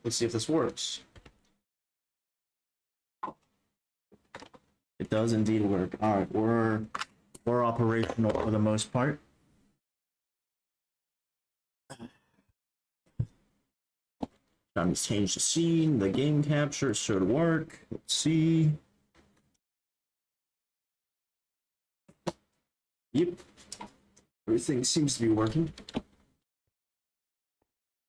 Let's see if this works. It does indeed work. All right, we're operational for the most part. Time to change the scene. The game capture should work. Let's see. Yep. Everything seems to be working.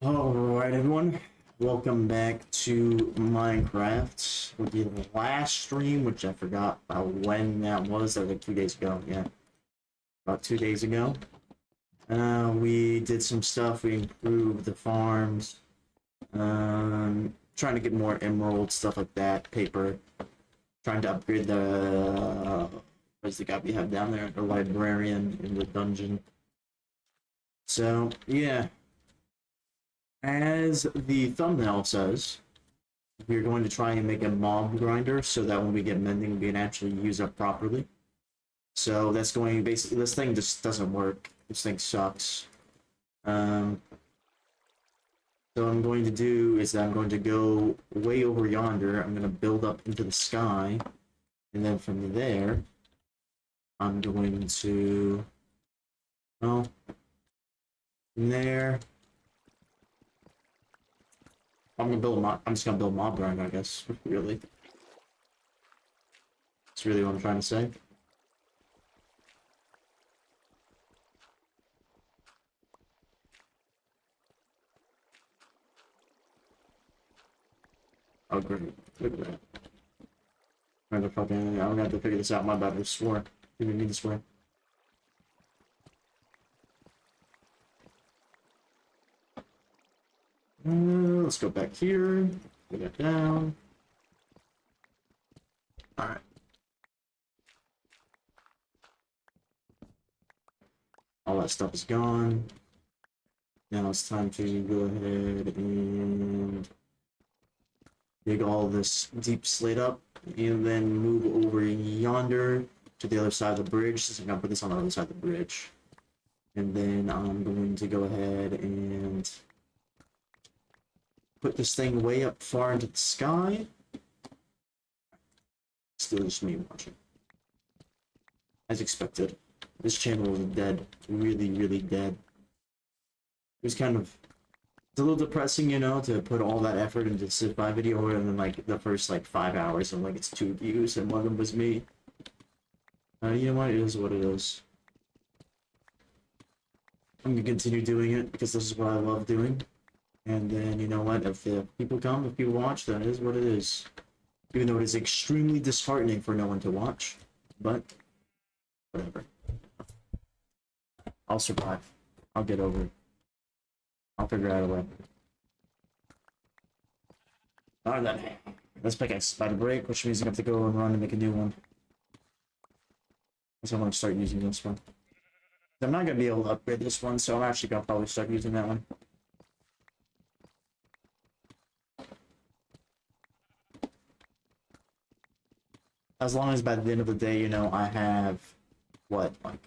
Alright, everyone. Welcome back to Minecraft. With the last stream, which I forgot about when that was. That was like 2 days ago. Yeah. About 2 days ago. We did some stuff. We improved the farms. Trying to get more emerald, stuff like that, paper. Trying to upgrade the what's the guy we have down there, the librarian in the dungeon. So yeah, as the thumbnail says, we're going to try and make a mob grinder so that when we get mending, we can actually use it properly. So that's going basically, this thing just doesn't work. This thing sucks. So what I'm going to do is that I'm going to go way over yonder. I'm going to build up into the sky. And then from there, I'm going to, well, from there, I'm just going to build mob grind, I guess, really. That's really what I'm trying to say. Oh, great. Look at that. I'm gonna have to figure this out. My bad. I swore. Didn't need to swear. Let's go back here. Go back down. Alright. All that stuff is gone. Now it's time to go ahead and dig all this deep slate up and then move over yonder to the other side of the bridge. So I'm gonna put this on the other side of the bridge. And then I'm going to go ahead and put this thing way up far into the sky. Still just me watching. As expected. This channel was dead. Really, really dead. It was kind of, it's a little depressing, you know, to put all that effort into this Civ video and then like the first like 5 hours and like it's 2 views and one of them was me. You know what, it is what it is. I'm gonna continue doing it because this is what I love doing. And then, you know what, if the people come, if people watch, then it is what it is. Even though it is extremely disheartening for no one to watch. But, whatever. I'll survive. I'll get over it. I'll figure out a way. Alright then. Let's pick a spider break, which means I have to go and run and make a new one. So I'm gonna start using this one. I'm not gonna be able to upgrade this one, so I'm actually gonna probably start using that one. As long as by the end of the day, you know, I have what, like,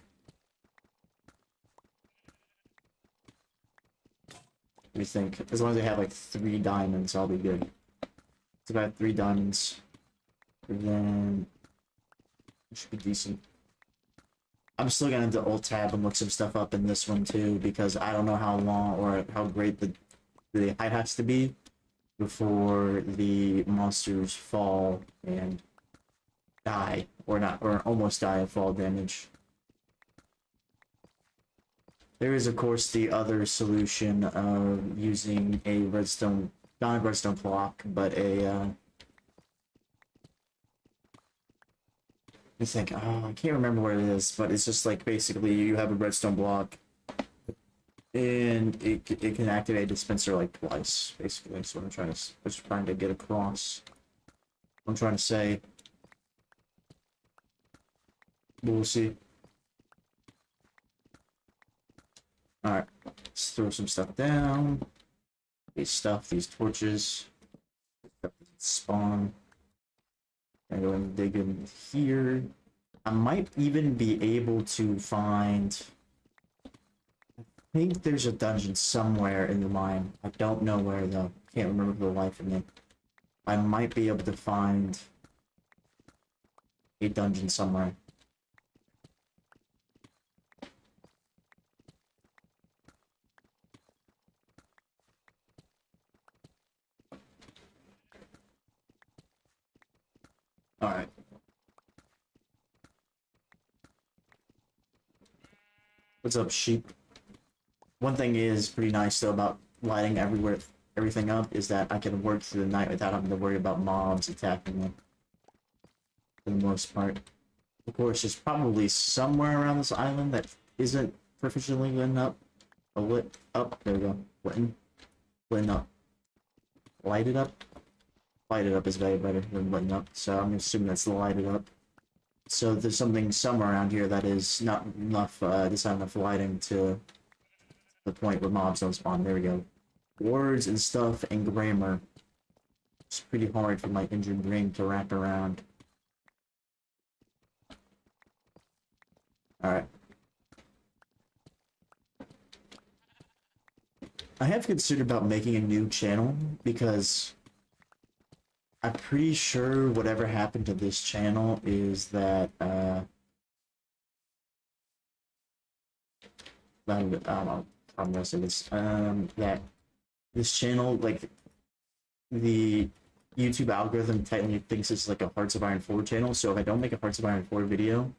let me think. As long as I have like 3 diamonds, I'll be good. So if I have 3 diamonds, then it should be decent. I'm still gonna have to alt tab and look some stuff up in this one too, because I don't know how long or how great the height has to be before the monsters fall and die, or not, or almost die of fall damage. There is, of course, the other solution of using a redstone, not a redstone block, but a, let me think, oh, I can't remember what it is, but it's just like, basically, you have a redstone block, and it can activate a dispenser like twice, basically. So I'm trying to get across. I'm trying to say. We'll see. Alright, let's throw some stuff down. These torches. Spawn. I go and dig in here. I might even be able to find, I think there's a dungeon somewhere in the mine. I don't know where though. can't remember for the life of me. I might be able to find a dungeon somewhere. Alright. What's up, sheep? One thing is pretty nice though about lighting everything up is that I can work through the night without having to worry about mobs attacking me. For the most part. Of course, there's probably somewhere around this island that isn't proficiently lit up. Lit up. There we go. Lit up. Lighted up. Lighted up is way better than lit up. So I'm assuming that's lighted up. So there's something somewhere around here that is not enough. There's not enough lighting to the point where mobs don't spawn. There we go. Words and stuff and grammar. It's pretty hard for my injured brain to wrap around. Alright. I have considered about making a new channel because I'm pretty sure whatever happened to this channel is that I don't know, I'm gonna say this, that this channel, like, the YouTube algorithm technically thinks it's like a Hearts of Iron 4 channel, so if I don't make a Hearts of Iron 4 video,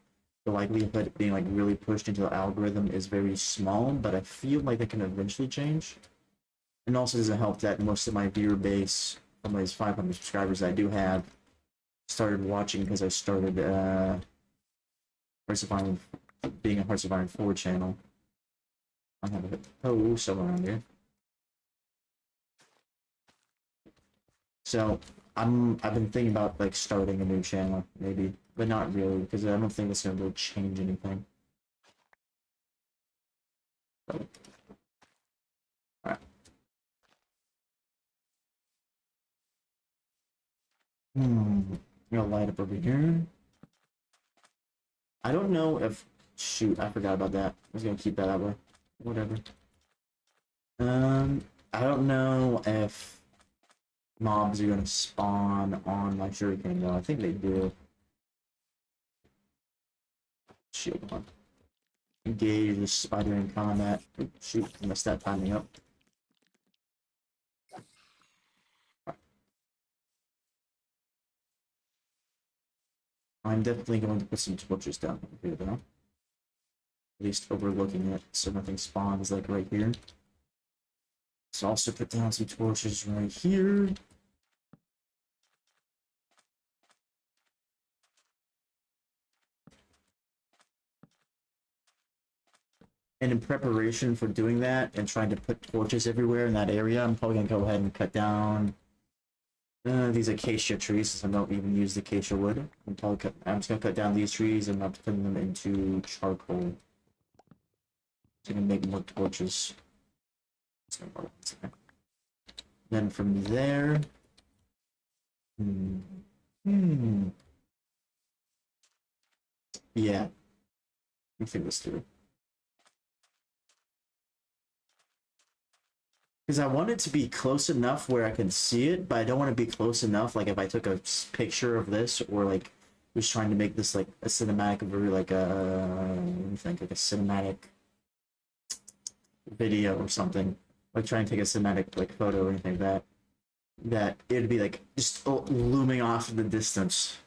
the likelihood of it being like really pushed into the algorithm is very small, but I feel like that can eventually change. And also doesn't help that most of my viewer base, from those 500 subscribers I do have, started watching because I started Hearts of Iron, being a Hearts of Iron 4 channel. I have a somewhere around here. So I've been thinking about like starting a new channel, maybe, but not really, because I don't think it's gonna really change anything. So, alright. I'm gonna light up over here. I don't know if shoot, I forgot about that. I was gonna keep that that way. Whatever. I don't know if mobs are gonna spawn on my shuriken though. I think they do. Shield on. Engage the spider in combat. Oops, shoot, I messed that timing up. I'm definitely going to put some torches down here though. At least overlooking it so nothing spawns like right here. So also put down some torches right here. And in preparation for doing that and trying to put torches everywhere in that area, I'm probably gonna go ahead and cut down these acacia trees, since I don't even use the acacia wood. I'm just gonna cut down these trees and I'm putting them into charcoal. So I can make more torches. Then from there, yeah, let me think this through. Because I want it to be close enough where I can see it, but I don't want to be close enough, like if I took a picture of this, or like was trying to make this like a cinematic, very like a, let me think, like a cinematic video or something, like trying to take a cinematic like photo or anything like that it'd be like just looming off in the distance,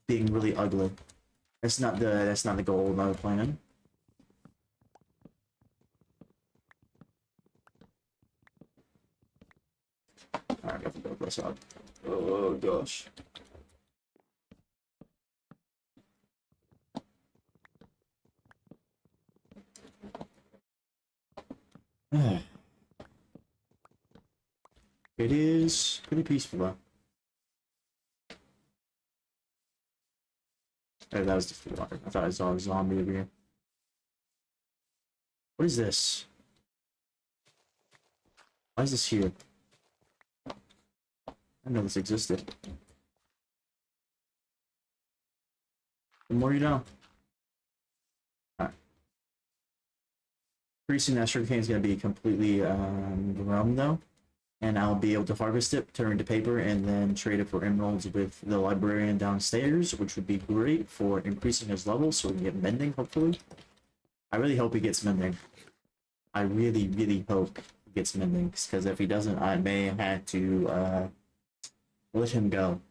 being really ugly. That's not the goal of my plan. Alright, I have to build this up. Oh gosh. It is pretty peaceful though. Oh, that was just the water. I thought I saw a zombie over here. What is this? Why is this here? I didn't know this existed. The more you know. Alright. Pretty soon that sugarcane is gonna be completely grown though. and I'll be able to harvest it, turn it into paper, and then trade it for emeralds with the librarian downstairs, which would be great for increasing his level so we can get mending, hopefully. I really hope he gets mending. I really, really hope he gets mending, because if he doesn't, I may have to let him go.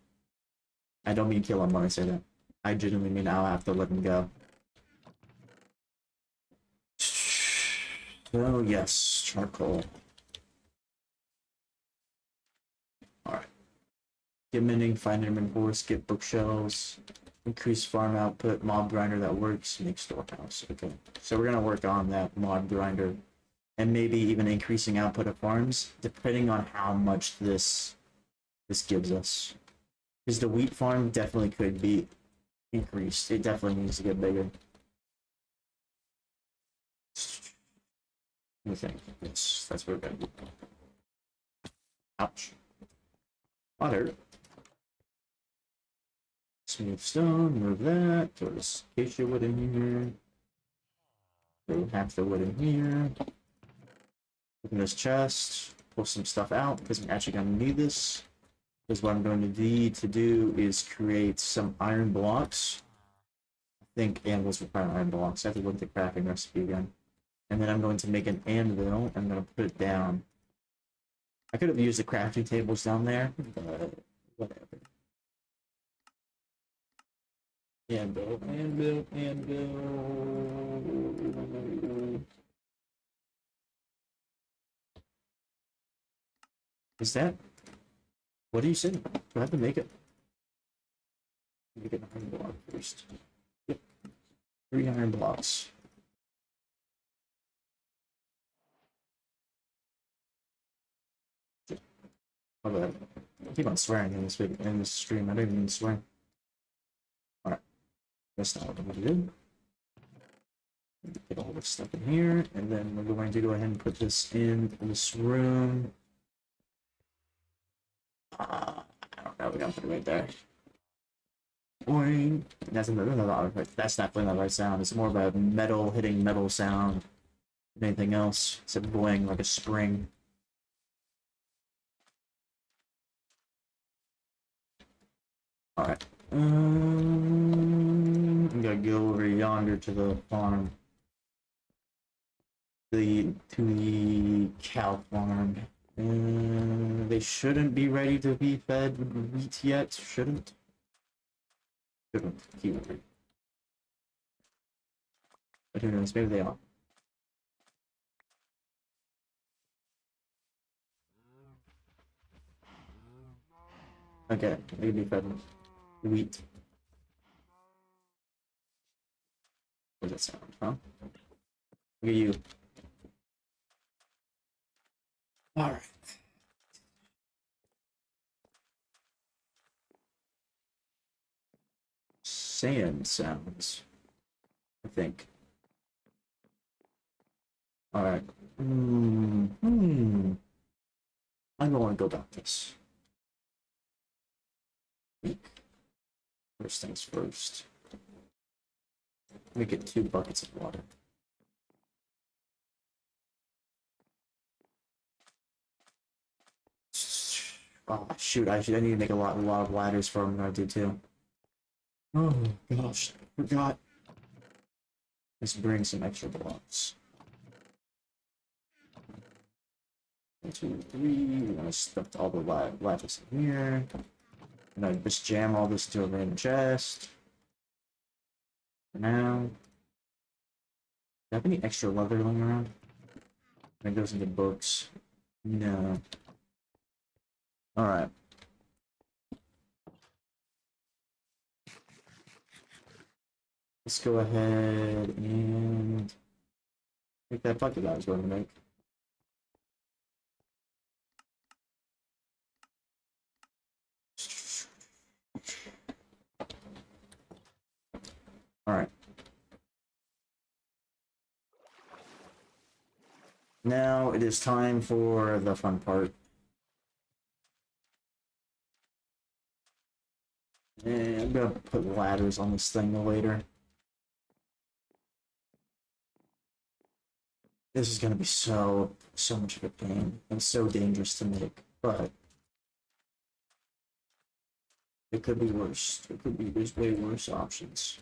I don't mean kill him when I say that. I genuinely mean I'll have to let him go. Oh, yes, charcoal. Alright. Get mending, find inventories, get bookshelves, increase farm output, mob grinder that works, make storehouse. Okay, so we're gonna work on that mob grinder, and maybe even increasing output of farms, depending on how much this gives us. Because the wheat farm definitely could be increased. It definitely needs to get bigger. I think. Yes, that's what we're gonna do. Ouch. Water. Smooth stone, move that. Throw this acacia wood in here. Throw half the wood in here. Open this chest. Pull some stuff out because I'm actually going to need this. Because what I'm going to need to do is create some iron blocks. I think anvils require iron blocks. I have to look at the crafting recipe again. And then I'm going to make an anvil. I'm going to put it down. I could have used the crafting tables down there, but whatever. Anvil, anvil, anvil. Is that? What are you saying? Do I have to make it? Make an iron block first. Yep. 3 iron blocks. Oh, I keep on swearing in this stream. I don't even mean to swear. Alright. That's not what I'm gonna do. Get all this stuff in here, and then we're going to go ahead and put this in this room. I don't know, we're gonna put it right there. Boing. That's definitely not the right sound. It's more of a metal hitting metal sound than anything else. It's a boing like a spring. Alright. I'm gonna go over yonder to the farm. To the cow farm. They shouldn't be ready to be fed with wheat yet. Shouldn't. Keyword. But who knows? Maybe they are. Okay, they can be fed with wheat. What does that sound, huh? Look at you. Alright. Sand sounds, I think. Alright. I don't want to go about this. First things first. Let me get 2 buckets of water. Oh shoot! I need to make a lot of ladders for what I'm gonna do too. Oh gosh, I forgot. Let's bring some extra blocks. 1, 2, 3. We're gonna stuff all the lapis in here. And I just jam all this to a random chest. For now. Do I have any extra leather lying around? That goes into books. No. Alright. Let's go ahead and make that bucket I was going to make. Alright. Now it is time for the fun part. And I'm gonna put ladders on this thing later. This is gonna be so much of a pain and so dangerous to make. but it could be worse. It could be, there's way worse options.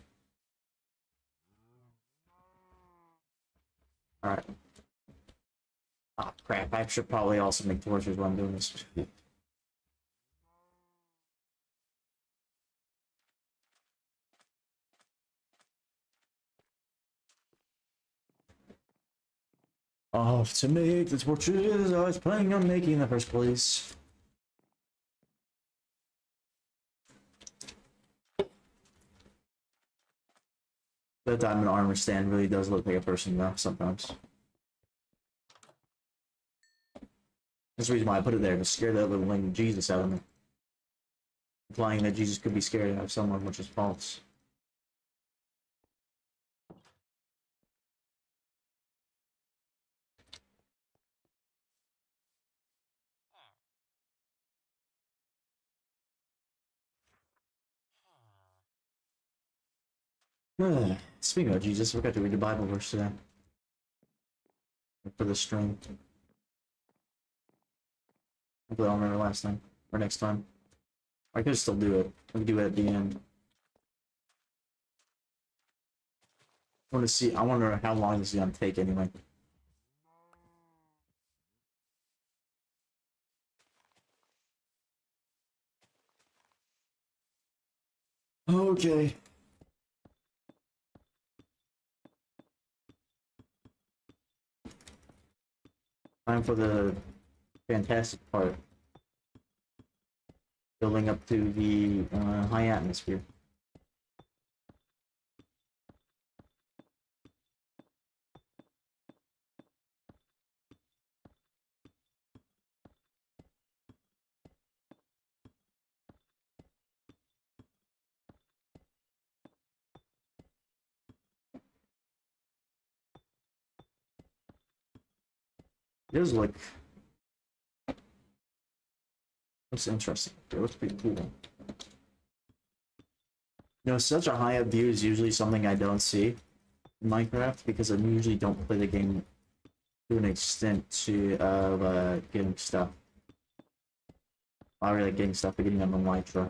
Alright. Ah, crap. I should probably also make torches while I'm doing this. Off to make the torches I was planning on making in the first place. The diamond armor stand really does look like a person though, sometimes. That's the reason why I put it there, to scare that little lame Jesus out of me. Implying that Jesus could be scared of someone, which is false. Speaking of Jesus, we got to read the Bible verse today. For the stream. Hopefully I'll remember last time. Or next time. I could still do it. We can do it at the end. I want to see, I wonder how long this is going to take anyway. Okay. Time for the fantastic part. Building up to the high atmosphere. It does look... looks interesting. It looks pretty cool. You know, such a high up view is usually something I don't see in Minecraft because I usually don't play the game to an extent to getting stuff. Not really getting stuff, but getting them on Elytra.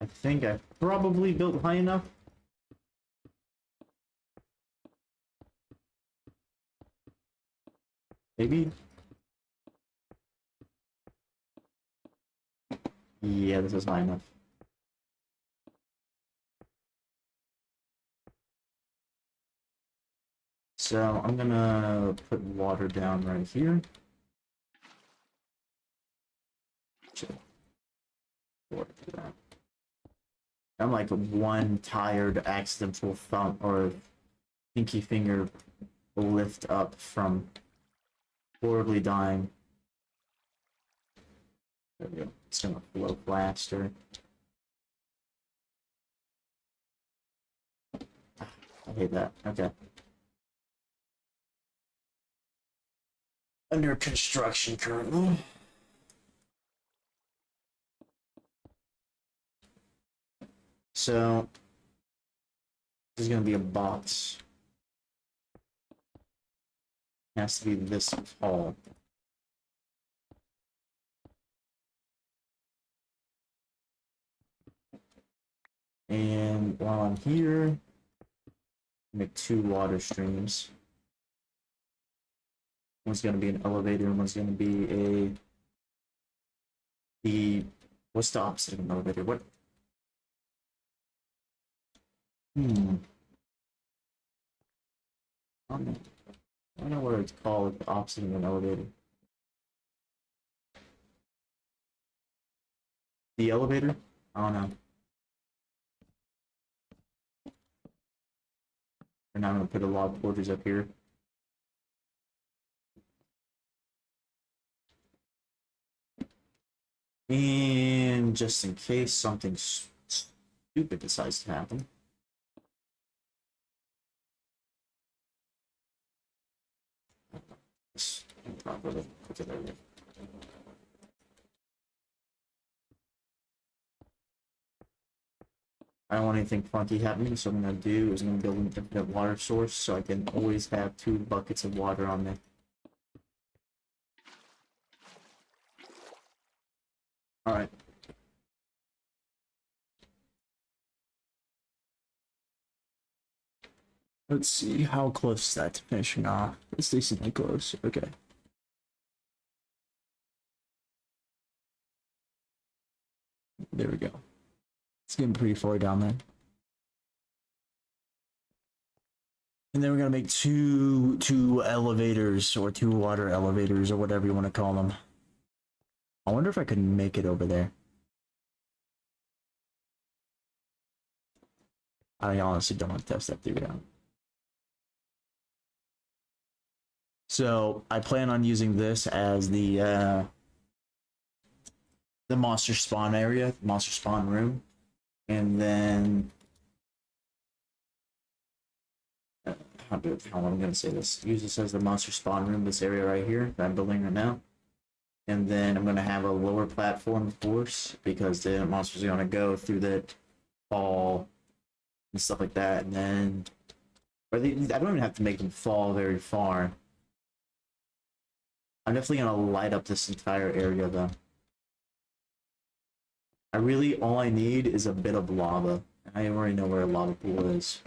I think I probably built high enough. Maybe? Yeah, this is high enough. So I'm gonna put water down right here. I'm like one tired accidental thumb or pinky finger lift up from horribly dying. There we go. It's gonna flow faster. I hate that. Okay. Under construction currently. So this is gonna be a box. It has to be this tall. And while I'm here, make 2 water streams. One's gonna be an elevator, and one's gonna be what's the opposite of an elevator? What? I don't know what it's called, the opposite of an elevator. The elevator? I don't know. And I'm gonna put a lot of torches up here. And just in case something stupid decides to happen. properly. Okay, there we go. I don't want anything funky happening, so what I'm gonna do is I'm gonna build an infinite water source so I can always have 2 buckets of water on me. Alright. Let's see how close is that to finishing off. It's decently close. Okay. There we go. It's getting pretty far down there. And then we're gonna make two elevators, or 2 water elevators, or whatever you want to call them. I wonder if I could make it over there. I honestly don't want to test that theory out. So I plan on using this as the monster spawn area, monster spawn room, and then how am I gonna say this? Use this as the monster spawn room, this area right here that I'm building right now. And then I'm gonna have a lower platform, of course, because the monsters are gonna go through that fall and stuff like that. And then, I don't even have to make them fall very far. I'm definitely gonna light up this entire area though. All I need is a bit of lava. I already know where a lava pool is.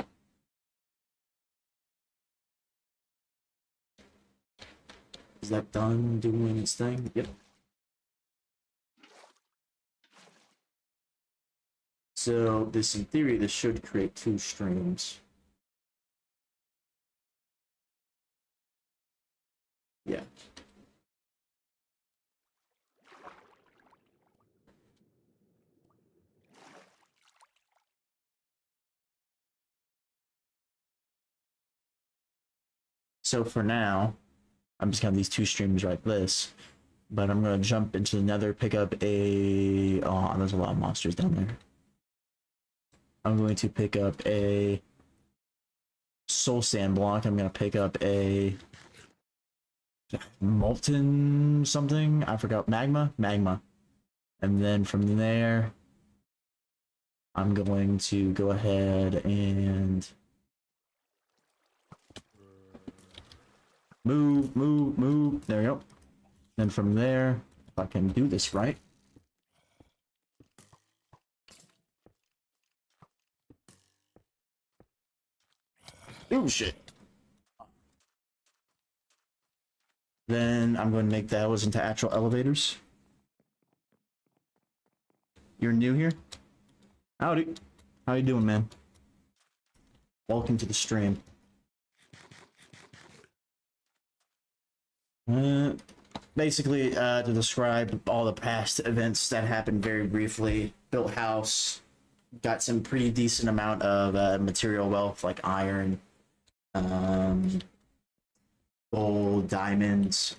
Is that done doing its thing? Yep. So this, in theory, this should create 2 streams. Yeah. So for now, I'm just gonna have these 2 streams like this, but I'm gonna jump into the nether, pick up a, oh, there's a lot of monsters down there. I'm going to pick up a soul sand block. I'm gonna pick up a molten something, I forgot, magma, and then from there I'm going to go ahead and move. There we go. Then from there, if I can do this right. Oh shit. Then I'm going to make those into actual elevators. You're new here? Howdy. How you doing, man? Welcome to the stream. Basically, to describe all the past events that happened very briefly, built house, got some pretty decent amount of material wealth like iron, gold, diamonds.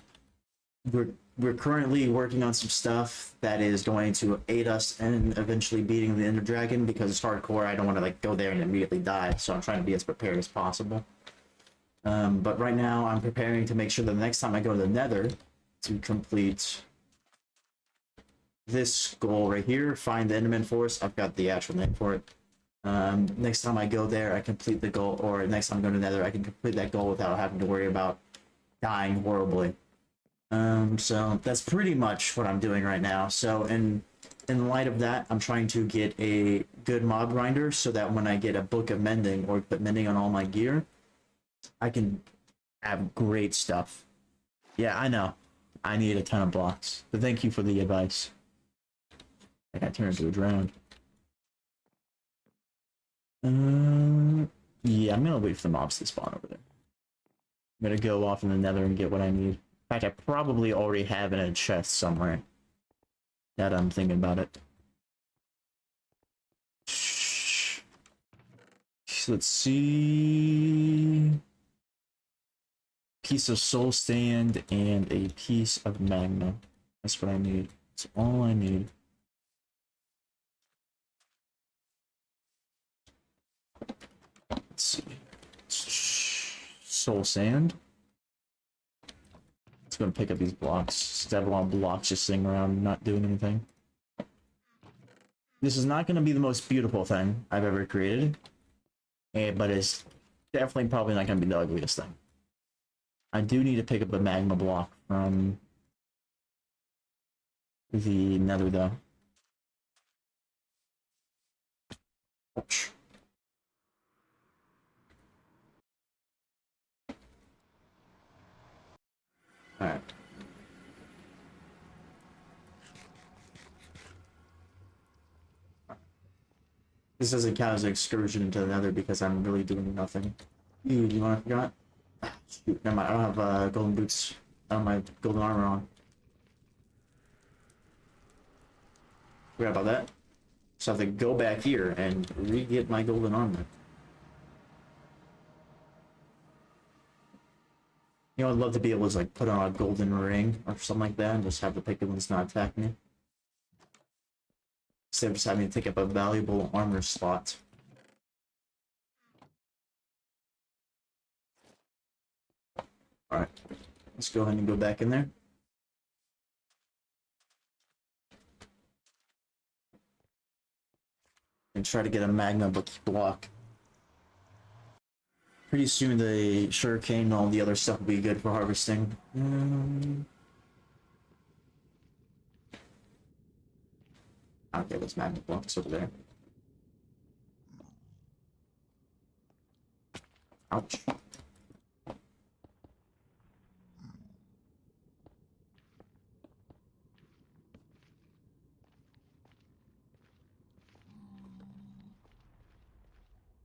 We're currently working on some stuff that is going to aid us in eventually beating the Ender Dragon, because it's hardcore. I don't want to like go there and immediately die, so I'm trying to be as prepared as possible. But right now I'm preparing to make sure that the next time I go to the Nether to complete this goal right here, find the Enderman Forest. I've got the actual name for it. Next time I go there, I complete the goal, or next time I go to Nether, I can complete that goal without having to worry about dying horribly. So that's pretty much what I'm doing right now. So in light of that, I'm trying to get a good mob grinder so that when I get a book of mending or put mending on all my gear, I can have great stuff. Yeah, I know. I need a ton of blocks, but thank you for the advice. I got turned into a drone. Yeah, I'm gonna wait for the mobs to spawn over there. I'm gonna go off in the Nether and get what I need. In fact, I probably already have it in a chest somewhere. Now that I'm thinking about it. Let's see. Piece of soul sand and a piece of magma. That's what I need. That's all I need. Let's see. Soul sand. just gonna pick up these blocks. Since I have a lot of blocks just sitting around not doing anything. This is not gonna be the most beautiful thing I've ever created. But it's definitely probably not gonna be the ugliest thing. I do need to pick up a magma block from the nether though. Ouch. Alright. This doesn't count as an excursion into the nether because I'm really doing nothing. Ooh, do you want to forget? Ah, shoot, never mind. I don't have golden boots. I don't have my golden armor on. Forgot about that. So I have to go back here and re-get my golden armor. You know, I'd love to be able to like put on a golden ring or something like that and just have the piglins not attack me. Instead of just having to take up a valuable armor slot. Alright, let's go ahead and go back in there. And try to get a magma block. Pretty soon the sugarcane and all the other stuff will be good for harvesting. Okay, there's magma blocks over there. Ouch.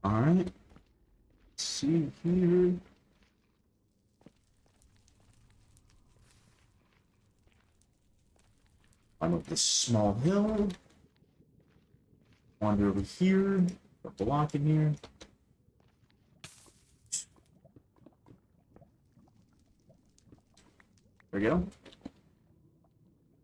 Alright. Let's see here. I'm up this small hill. Wander over here. Put a block in here. There we go.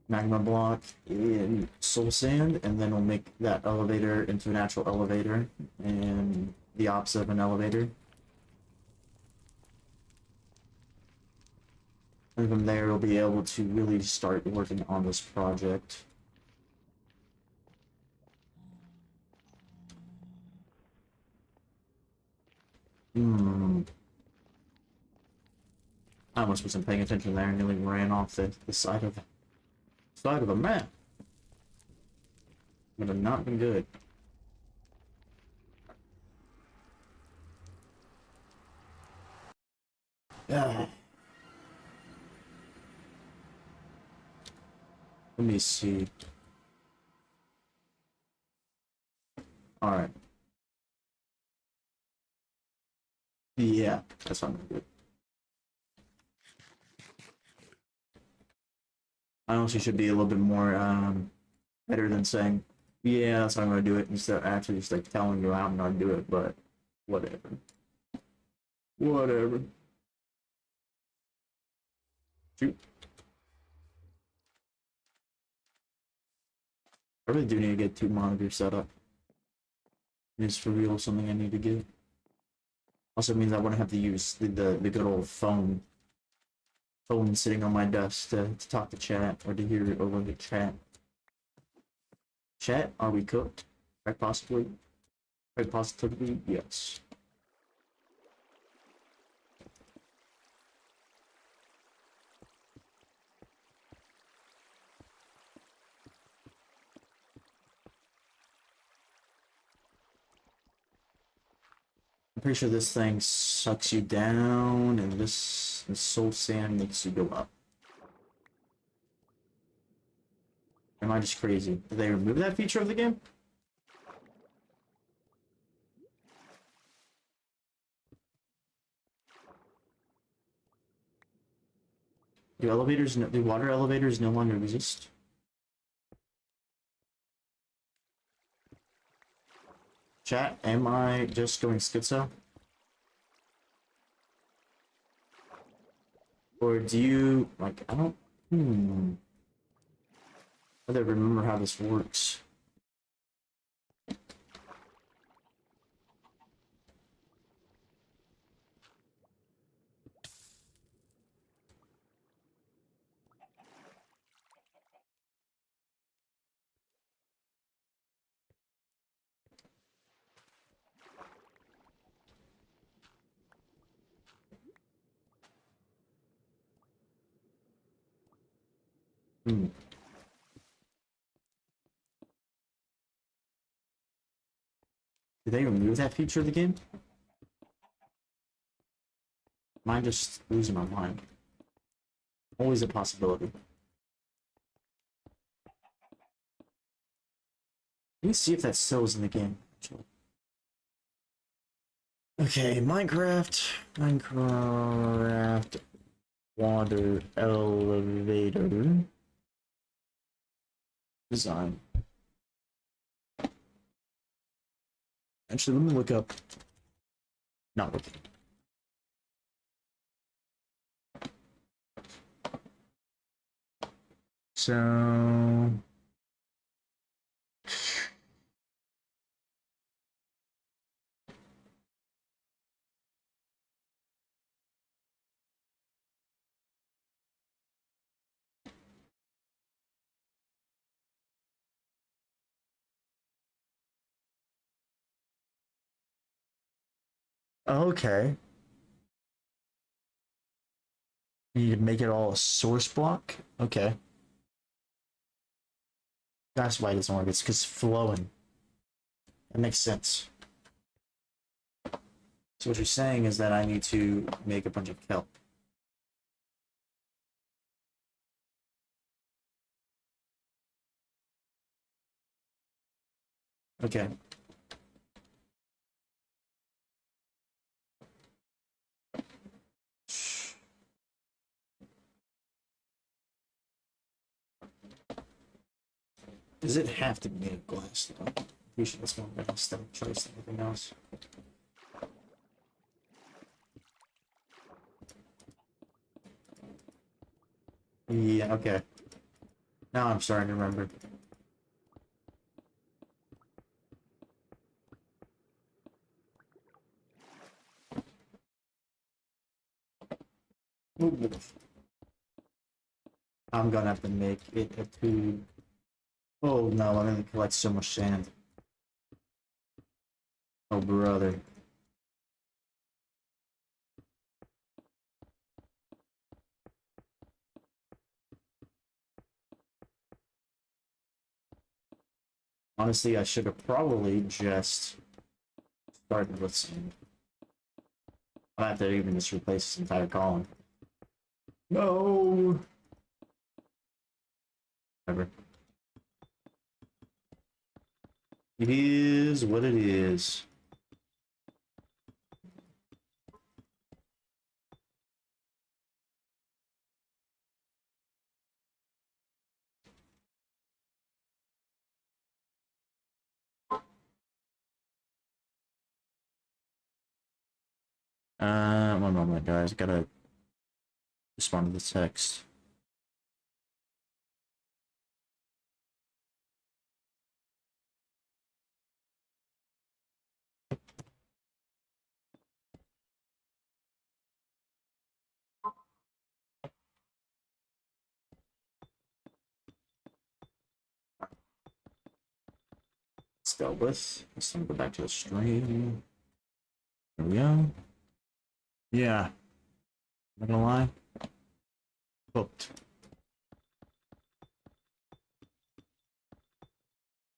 Magma block in soul sand, and then we'll make that elevator into a natural elevator, and the opposite of an elevator. And from there, we'll be able to really start working on this project. I almost wasn't paying attention there and nearly ran off the side of a map. Would have not been good. Yeah. Let me see. Alright. Yeah, that's what I'm gonna do. I honestly should be a little bit more better than saying, yeah, that's how I'm gonna do it, instead of actually just like telling you how I'm gonna do it, but whatever. Whatever. Shoot. I really do need to get 2 monitors set up. It's for real something I need to get. Also means I wouldn't have to use the good old phone sitting on my desk to talk to chat or to hear or look at chat. Chat, are we cooked? Quite possibly. Quite positively, yes. I'm pretty sure this thing sucks you down, and this soul sand makes you go up. Am I just crazy? Did they remove that feature of the game? Do water elevators no longer exist? Chat, am I just going schizo? Or do you, like, I don't, I don't remember how this works. Hmm. Did they remove that feature of the game? Am I just losing my mind? Always a possibility. Let me see if that still is in the game. Okay, Minecraft water elevator design. Actually, let me look up. Not looking. So. Okay. You need to make it all a source block? Okay. That's why it doesn't work. It's because flowing. That makes sense. So what you're saying is that I need to make a bunch of kelp. Okay. Does it have to be made of glass though? We should just go with a step choice than anything else. Yeah, okay. Now I'm starting to remember. Ooh. I'm gonna have to make it a tube. Oh no, I'm gonna collect so much sand. Oh brother. Honestly, I should have probably just started with sand. I have to even just replace this entire column. No. Whatever. It is what it is. One moment, guys. Gotta respond to the text. Let's go with. Let's go back to the stream. There we go. Yeah. Not gonna lie. Hooked.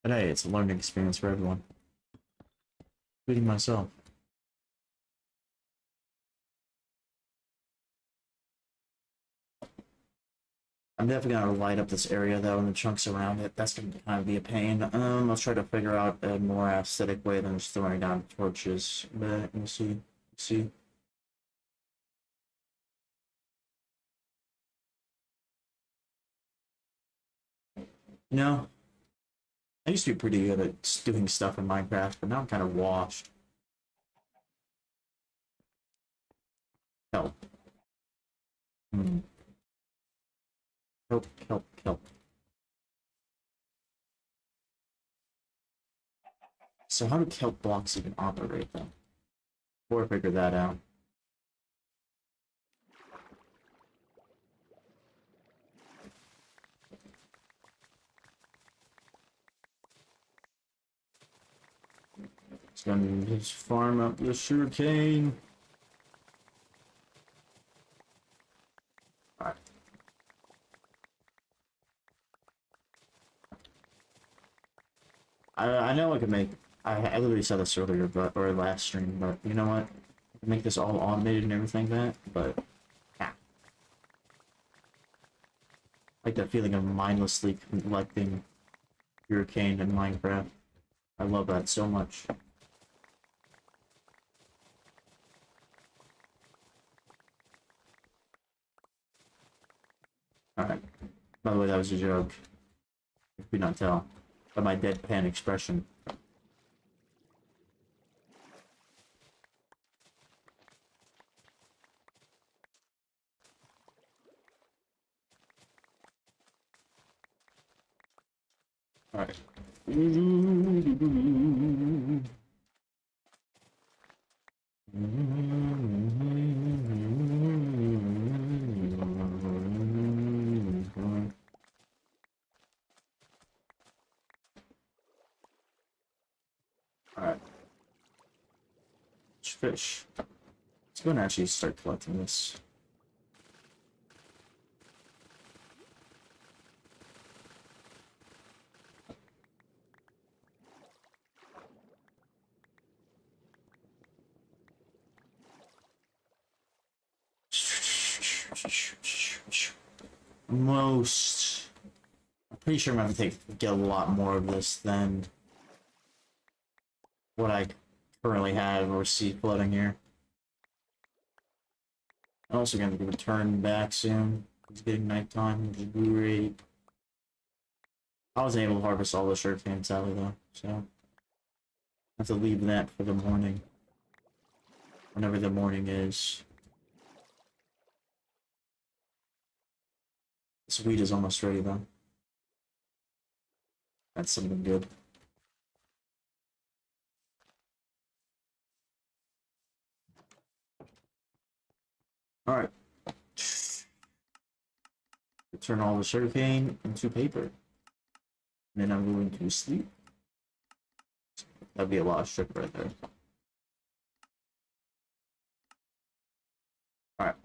But hey, it's a learning experience for everyone, including myself. I'm definitely gonna light up this area though, and the chunks around it. That's gonna kind of be a pain. I'll try to figure out a more aesthetic way than just throwing down torches, but we'll see. We'll see. No, I used to be pretty good at doing stuff in Minecraft, but now I'm kind of washed. Help. Hmm. Help, help, help. So how do kelp blocks even operate though? Before I figure that out. It's gonna just farm up the sugarcane. Alright. I know I could make. I literally said this earlier, but or last stream, but you know what? I could make this all automated and everything like that, but yeah. Like that feeling of mindlessly collecting sugarcane in Minecraft. I love that so much. Alright. By the way, that was a joke. If you could not tell. By my deadpan expression. Alright. Alright. Fish. Let's go and actually start collecting this. Most. I'm pretty sure I'm gonna have to get a lot more of this than what I currently have or see floating here. I'm also gonna return back soon. It's getting nighttime, which is great. I wasn't able to harvest all the sugarcane sadly though, so I have to leave that for the morning. Whenever the morning is. This wheat is almost ready though. That's something good. Alright. Turn all the sugarcane into paper. And then I'm going to sleep. That'd be a lot of sugar right there. Alright.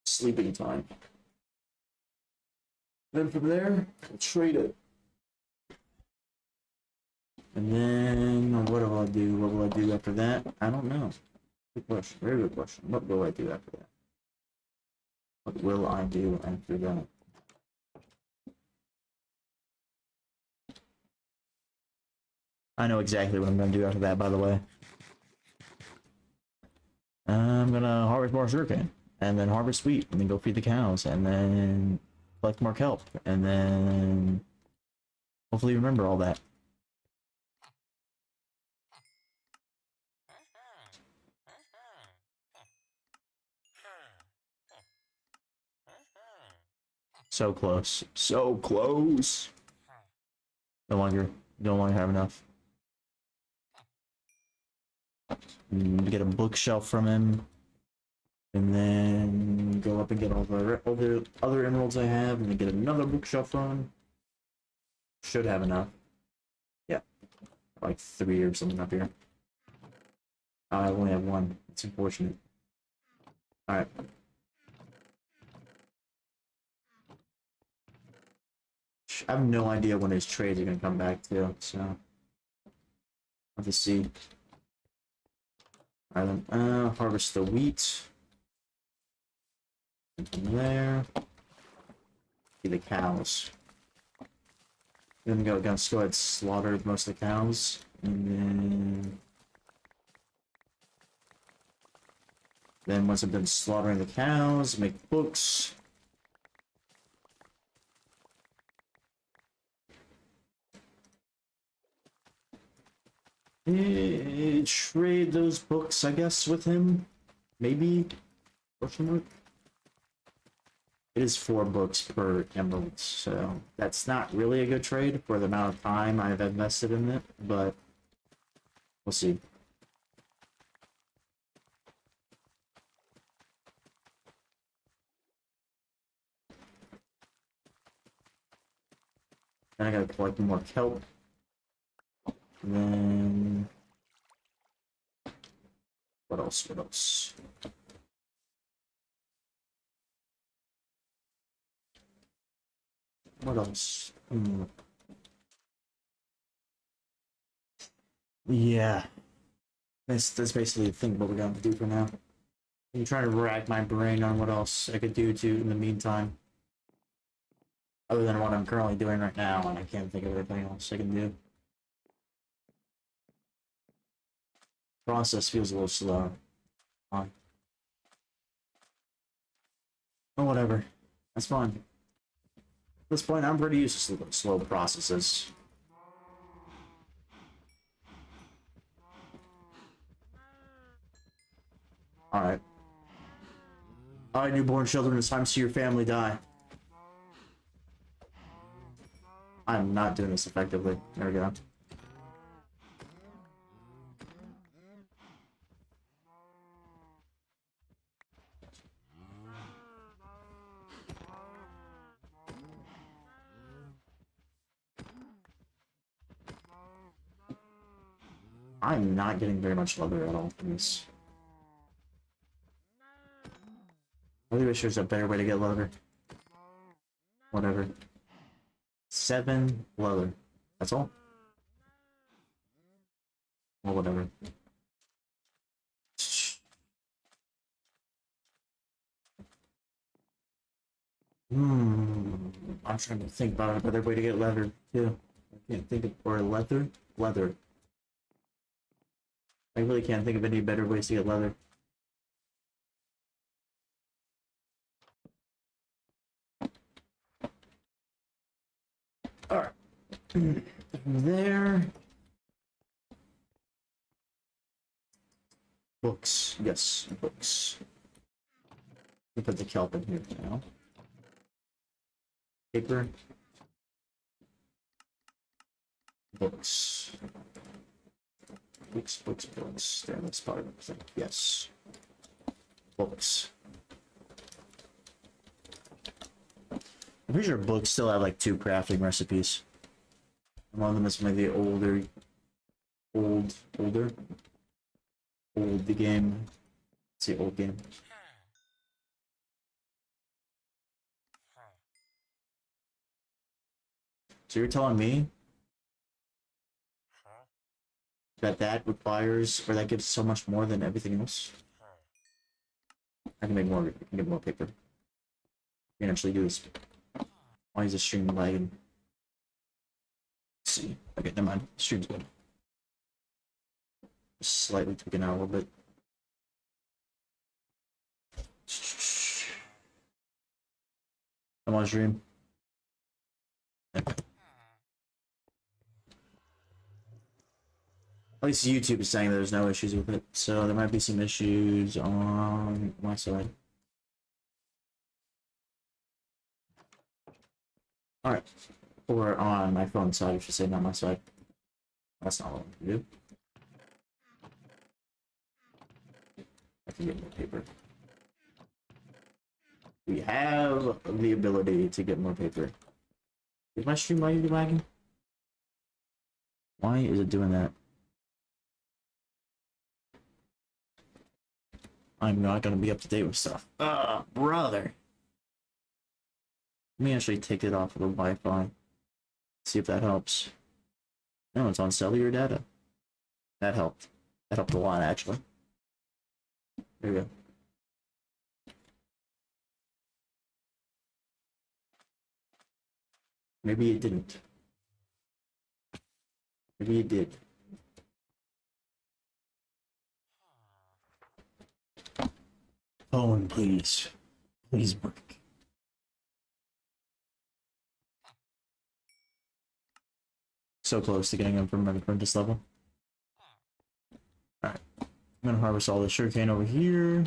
Sleeping time. Then from there, I'll trade it. And then what will I do? What will I do after that? I don't know. Good question. Very good question. What will I do after that? What will I do after that? I know exactly what I'm going to do after that, by the way. I'm going to harvest more sugarcane, and then harvest wheat, and then go feed the cows, and then collect more kelp, and then hopefully remember all that. So close. So close. No longer have enough. Get a bookshelf from him. And then go up and get all the other emeralds I have, and then get another bookshelf from him. Should have enough. Yeah. Like 3 or something up here. I only have 1. It's unfortunate. Alright. I have no idea when his trades are gonna come back to, so I'll have to see. Alright then, harvest the wheat. From there. Feed the cows. Then go ahead and slaughter most of the cows. And then once I'm done slaughtering the cows, make books. Trade those books, I guess, with him. Maybe? Question mark? It is 4 books per emerald, so that's not really a good trade for the amount of time I've invested in it, but we'll see. Then I gotta collect more kelp. And then what else? What else? What else? Yeah, that's basically the thing what we're gonna do for now. I'm trying to rack my brain on what else I could do to in the meantime, other than what I'm currently doing right now, and I can't think of anything else I can do. Process feels a little slow. Oh, whatever. That's fine. At this point, I'm pretty used to slow processes. Alright. Alright, newborn children, it's time to see your family die. I'm not doing this effectively. There we go. I'm not getting very much leather at all from this. I really wish there's a better way to get leather. Whatever. 7 leather. That's all? Well, whatever. I'm trying to think about a better way to get leather, too. I can't think of... Or leather? Leather. I really can't think of any better ways to get leather. Alright. There. Books. Yes, books. We put the kelp in here now. Paper. Books. Books. Damn, that's part of everything. Yes. Books. I'm pretty sure books still have like 2 crafting recipes. One of them is maybe old the game. It's the old game. So you're telling me that requires, or that gives so much more than everything else? I can make more. I can get more paper. I can actually do this. Why is the stream lagging? Let's see. Okay, never mind. Stream's good. Just slightly tweaking out a little bit. I'm on stream. Okay. At least YouTube is saying there's no issues with it, so there might be some issues on my side. Alright. Or on my phone side, I should say, not my side. That's not what I'm gonna do. I can get more paper. We have the ability to get more paper. Is my stream lagging? Why is it doing that? I'm not gonna be up to date with stuff. Brother. Let me actually take it off of the Wi-Fi. See if that helps. No, it's on cellular data. That helped. That helped a lot, actually. There we go. Maybe it didn't. Maybe it did. Phone, please. Please work. So close to getting him from an apprentice level. Alright. I'm gonna harvest all the sugarcane over here.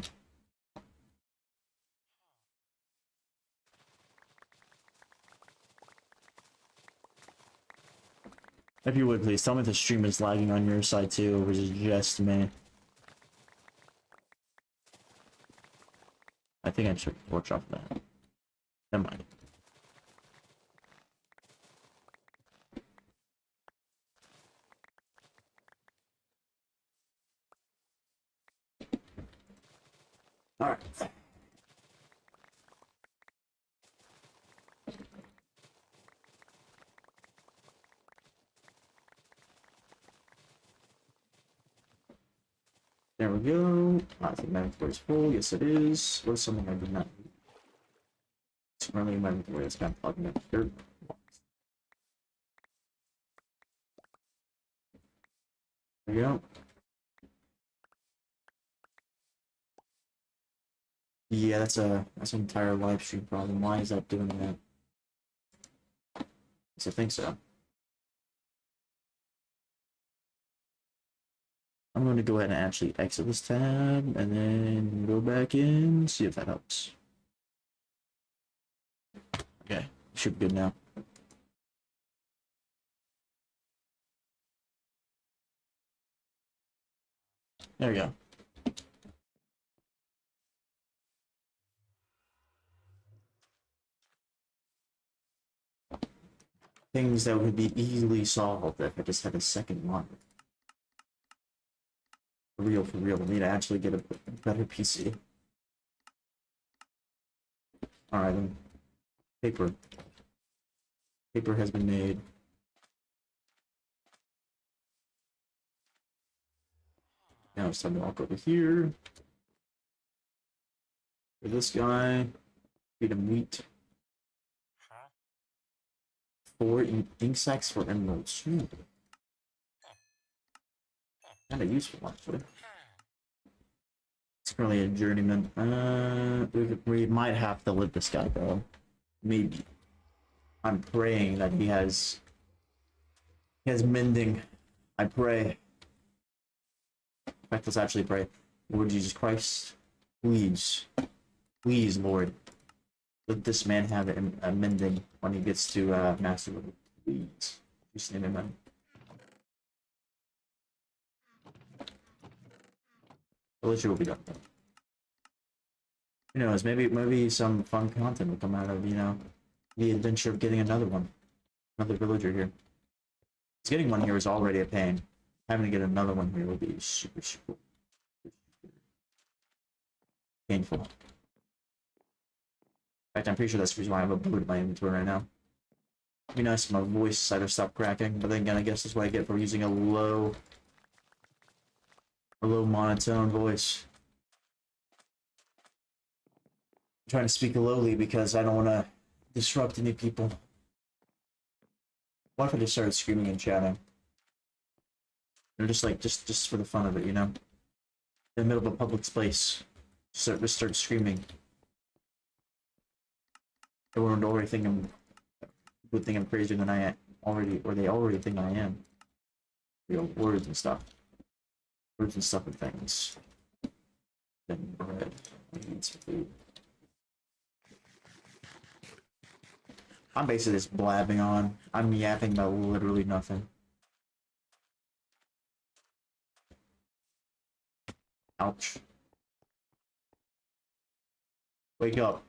If you would, please tell me if the stream is lagging on your side too, or is it just me? I think I should watch off that. Never mind. Alright. There we go. I think my inventory is full. Yes, it is. What is something I did not need? It's currently my inventory that's kind of plugging up here. There we go. Yeah, that's an entire live stream problem. Why is that doing that? I think so. I'm going to go ahead and actually exit this tab and then go back in, see if that helps. Okay, should be good now. There we go. Things that would be easily solved if I just had a second one. For real. I need to actually get a better PC. Alright then. Paper. Paper has been made. Now it's time to walk over here. For this guy, feed him wheat. 4 ink sacks for emeralds. Kind of useful, actually. It's currently a journeyman. We might have to let this guy go. Maybe. I'm praying that he has mending. I pray. In fact, let's actually pray. Lord Jesus Christ, please, Lord, let this man have a mending when he gets to Master Level. Please. Just name him. Villager will be done. Who knows? Maybe some fun content will come out of, you know, the adventure of getting another villager here. Because getting one here is already a pain. Having to get another one here will be super painful. In fact, I'm pretty sure that's the reason why I have a blue in my inventory right now. It'd be nice if my voice side of stopped cracking, but then again, I guess that's what I get for using a low monotone voice. I'm trying to speak lowly because I don't want to disrupt any people. What if I just started screaming and chatting? Or just like, just for the fun of it, you know? In the middle of a public space. Just start screaming. Everyone would already think I'm crazier than I am already, or they already think I am. You know, words and stuff. Words and stuff and things. Then bread. I need some food. I'm basically just blabbing on. I'm yapping about literally nothing. Ouch. Wake up.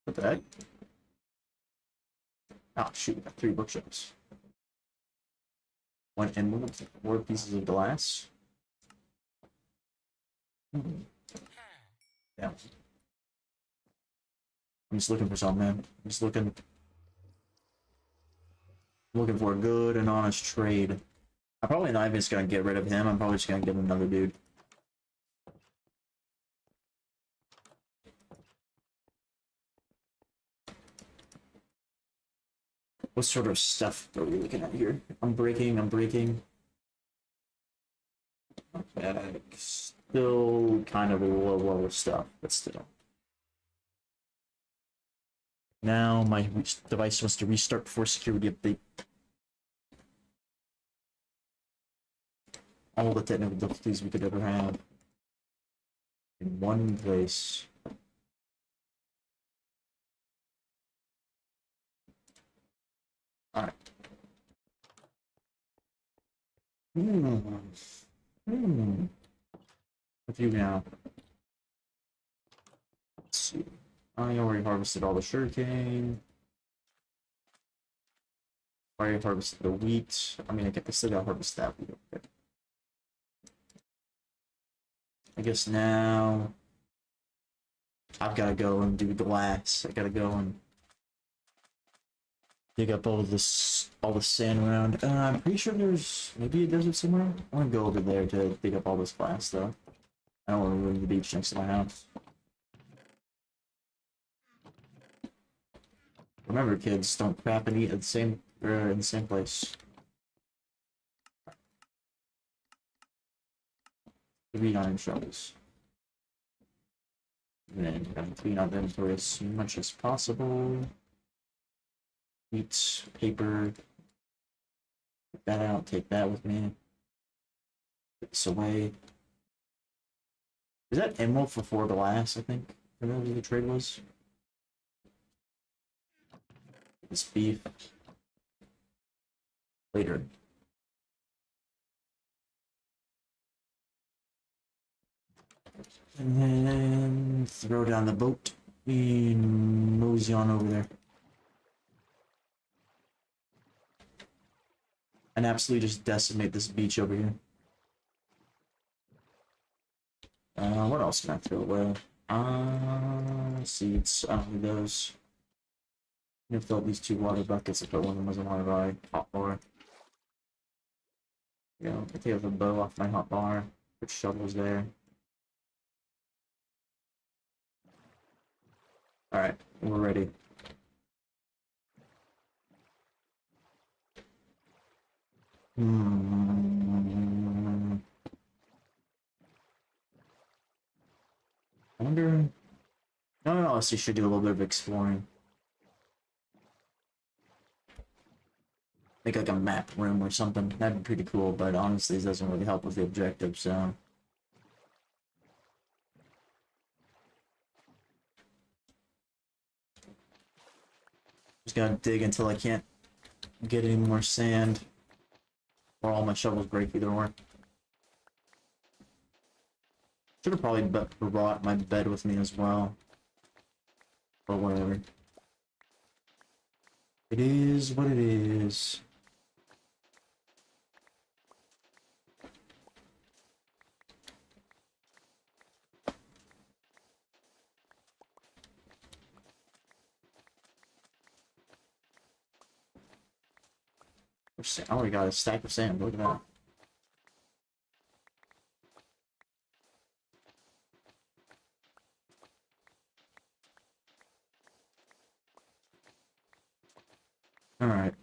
What the heck? Oh shoot, I got 3 bookshelves. 1 emerald, 4 pieces of glass. Yeah. I'm just looking for something, man. I'm just looking for a good and honest trade. I'm probably not even just gonna get rid of him. I'm probably just gonna get another dude. What sort of stuff are we looking at here? I'm breaking. Okay, still kind of low stuff, but still. Now my device wants to restart before security update. All the technical difficulties we could ever have in one place. Alright. With you now. Let's see. I already harvested all the sugarcane. I already harvested the wheat. I mean, I still gotta harvest that wheat. Okay. I guess now I've gotta go and do glass. I gotta go and dig up all the sand around. I'm pretty sure there's maybe a desert somewhere. I want to go over there to dig up all this glass though. I don't want to ruin the beach next to my house. Remember, kids, don't crap and eat at the same in the same place. 3 iron shovels. And then I'm gonna clean out the inventory as much as possible. Meat, paper. Take that out, take that with me. Put this away. Is that emerald for 4 glass, I think? I don't know what the trade was. This beef. Later. And then throw down the boat and mosey on over there. And absolutely just decimate this beach over here. What else can I throw away? Seeds. I don't need those. I'm gonna fill up these 2 water buckets and put one of them as a water hot bar. You know, I take the bow off my hot bar. Put shovels there. Alright, we're ready. I wonder... I honestly should do a little bit of exploring. Make like a map room or something. That'd be pretty cool, but honestly, this doesn't really help with the objective, so... Just gotta dig until I can't get any more sand. Or all my shovels break either or. Should have probably brought my bed with me as well. Or whatever. It is what it is. I already got a stack of sand, look at that. Alright.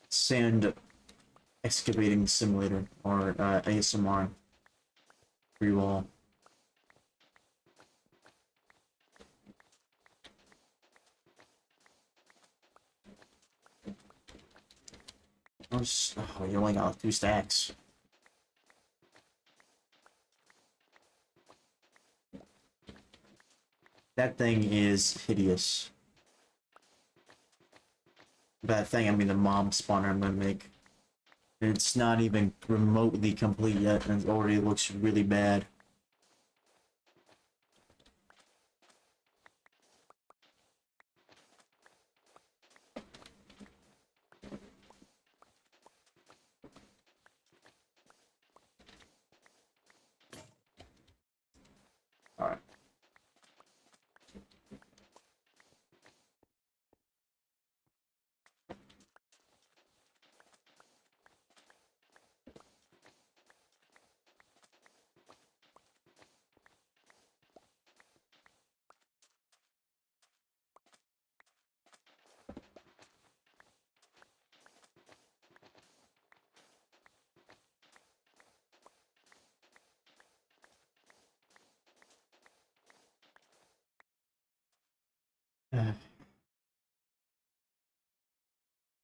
Sand excavating simulator or ASMR free wall. Oh, you only got 2 stacks. That thing is hideous. That thing, I mean the mob spawner I'm gonna make. It's not even remotely complete yet, and it already looks really bad. Alright.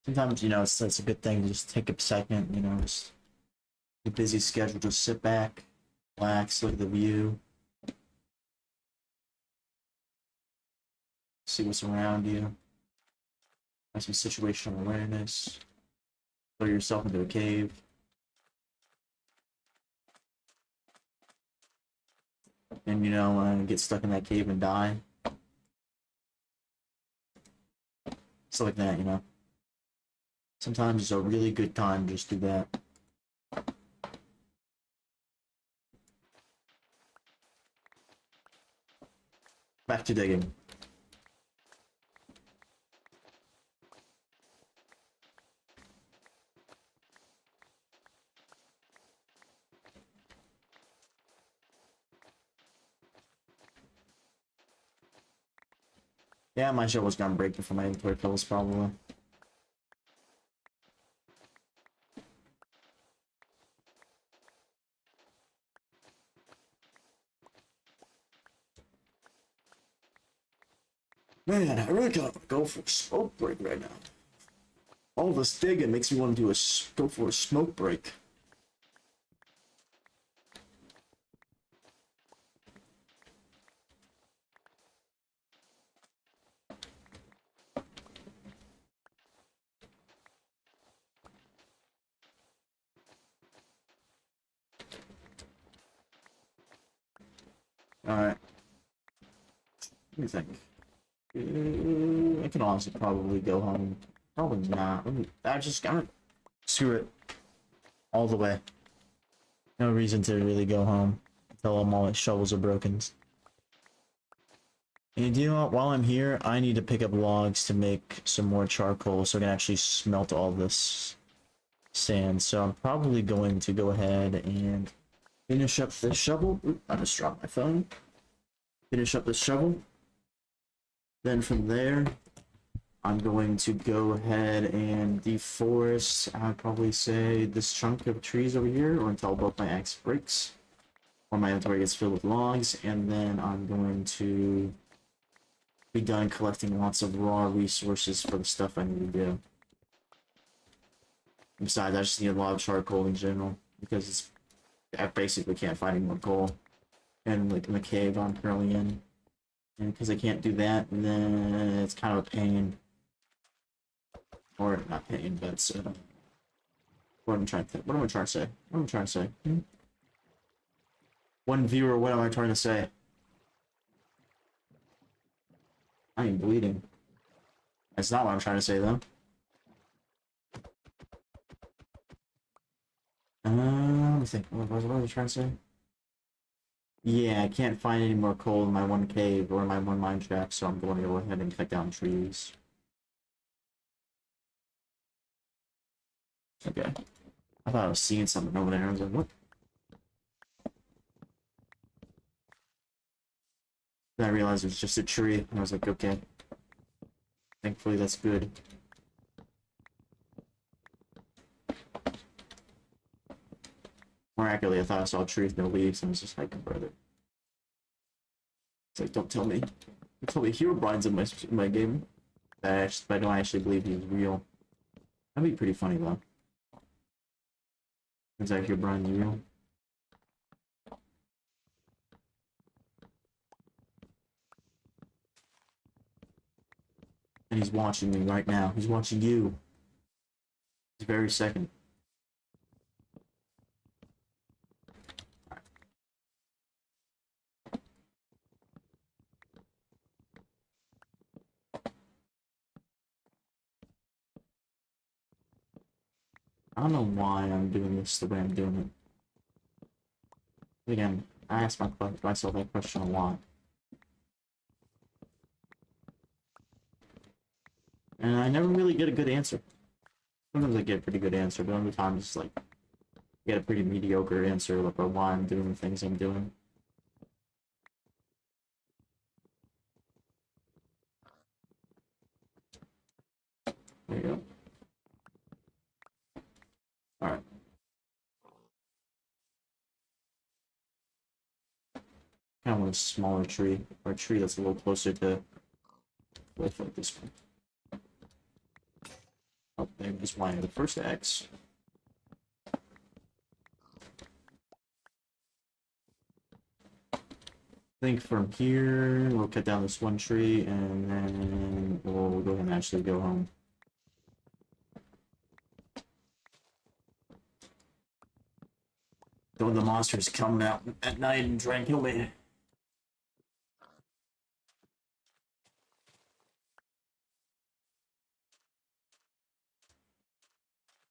Sometimes, you know, it's a good thing to just take a second, you know, just a busy schedule, just sit back, relax, look at the view, see what's around you. Have some situational awareness. Throw yourself into a cave. And you know, get stuck in that cave and die. Stuff like that, you know. Sometimes it's a really good time to just do that. Back to digging. Yeah, my shit was gonna break before my inventory fills, probably. Man, I really gotta go for a smoke break right now. All this digging makes me want to go for a smoke break. Alright. What do you think? I can honestly probably go home. Probably not. I just gotta screw it all the way. No reason to really go home until all my shovels are broken. And you know what? While I'm here, I need to pick up logs to make some more charcoal so I can actually smelt all this sand. So I'm probably going to go ahead and finish up this shovel. Oop, I just dropped my phone. Finish up this shovel. Then from there, I'm going to go ahead and deforest, I'd probably say, this chunk of trees over here, or until both my axe breaks, or my inventory gets filled with logs, and then I'm going to be done collecting lots of raw resources for the stuff I need to do. Besides, I just need a lot of charcoal in general, because I basically can't find any more coal, and like in the cave I'm currently in. And because I can't do that, then it's kind of a pain. Or not pain, but what am I trying to think? What am I trying to say? What am I trying to say? One viewer, what am I trying to say? I am bleeding. That's not what I'm trying to say though. Let me think. What was I trying to say? Yeah, I can't find any more coal in my one cave or my one mine shaft, so I'm going to go ahead and cut down trees. Okay. I thought I was seeing something over there. I was like, what? Then I realized it was just a tree, and I was like, okay. Thankfully, that's good. More accurately, I thought I saw trees, no leaves, and I was just like, brother. It's like, don't tell me. Don't tell me Herobrine's in my game. But I don't actually believe he's real. That'd be pretty funny, though. Is that Herobrine's real? And he's watching me right now. He's watching you. This very second. I don't know why I'm doing this the way I'm doing it. Again, I ask myself that question a lot. And I never really get a good answer. Sometimes I get a pretty good answer, but other times it's like, get a pretty mediocre answer about why I'm doing the things I'm doing. There you go. Alright. Kind of want a smaller tree, or a tree that's a little closer to like this one. Oh, there's the first axe. I think from here, we'll cut down this one tree, and then we'll go ahead and actually go home. Don't the monsters come out at night and try and kill me.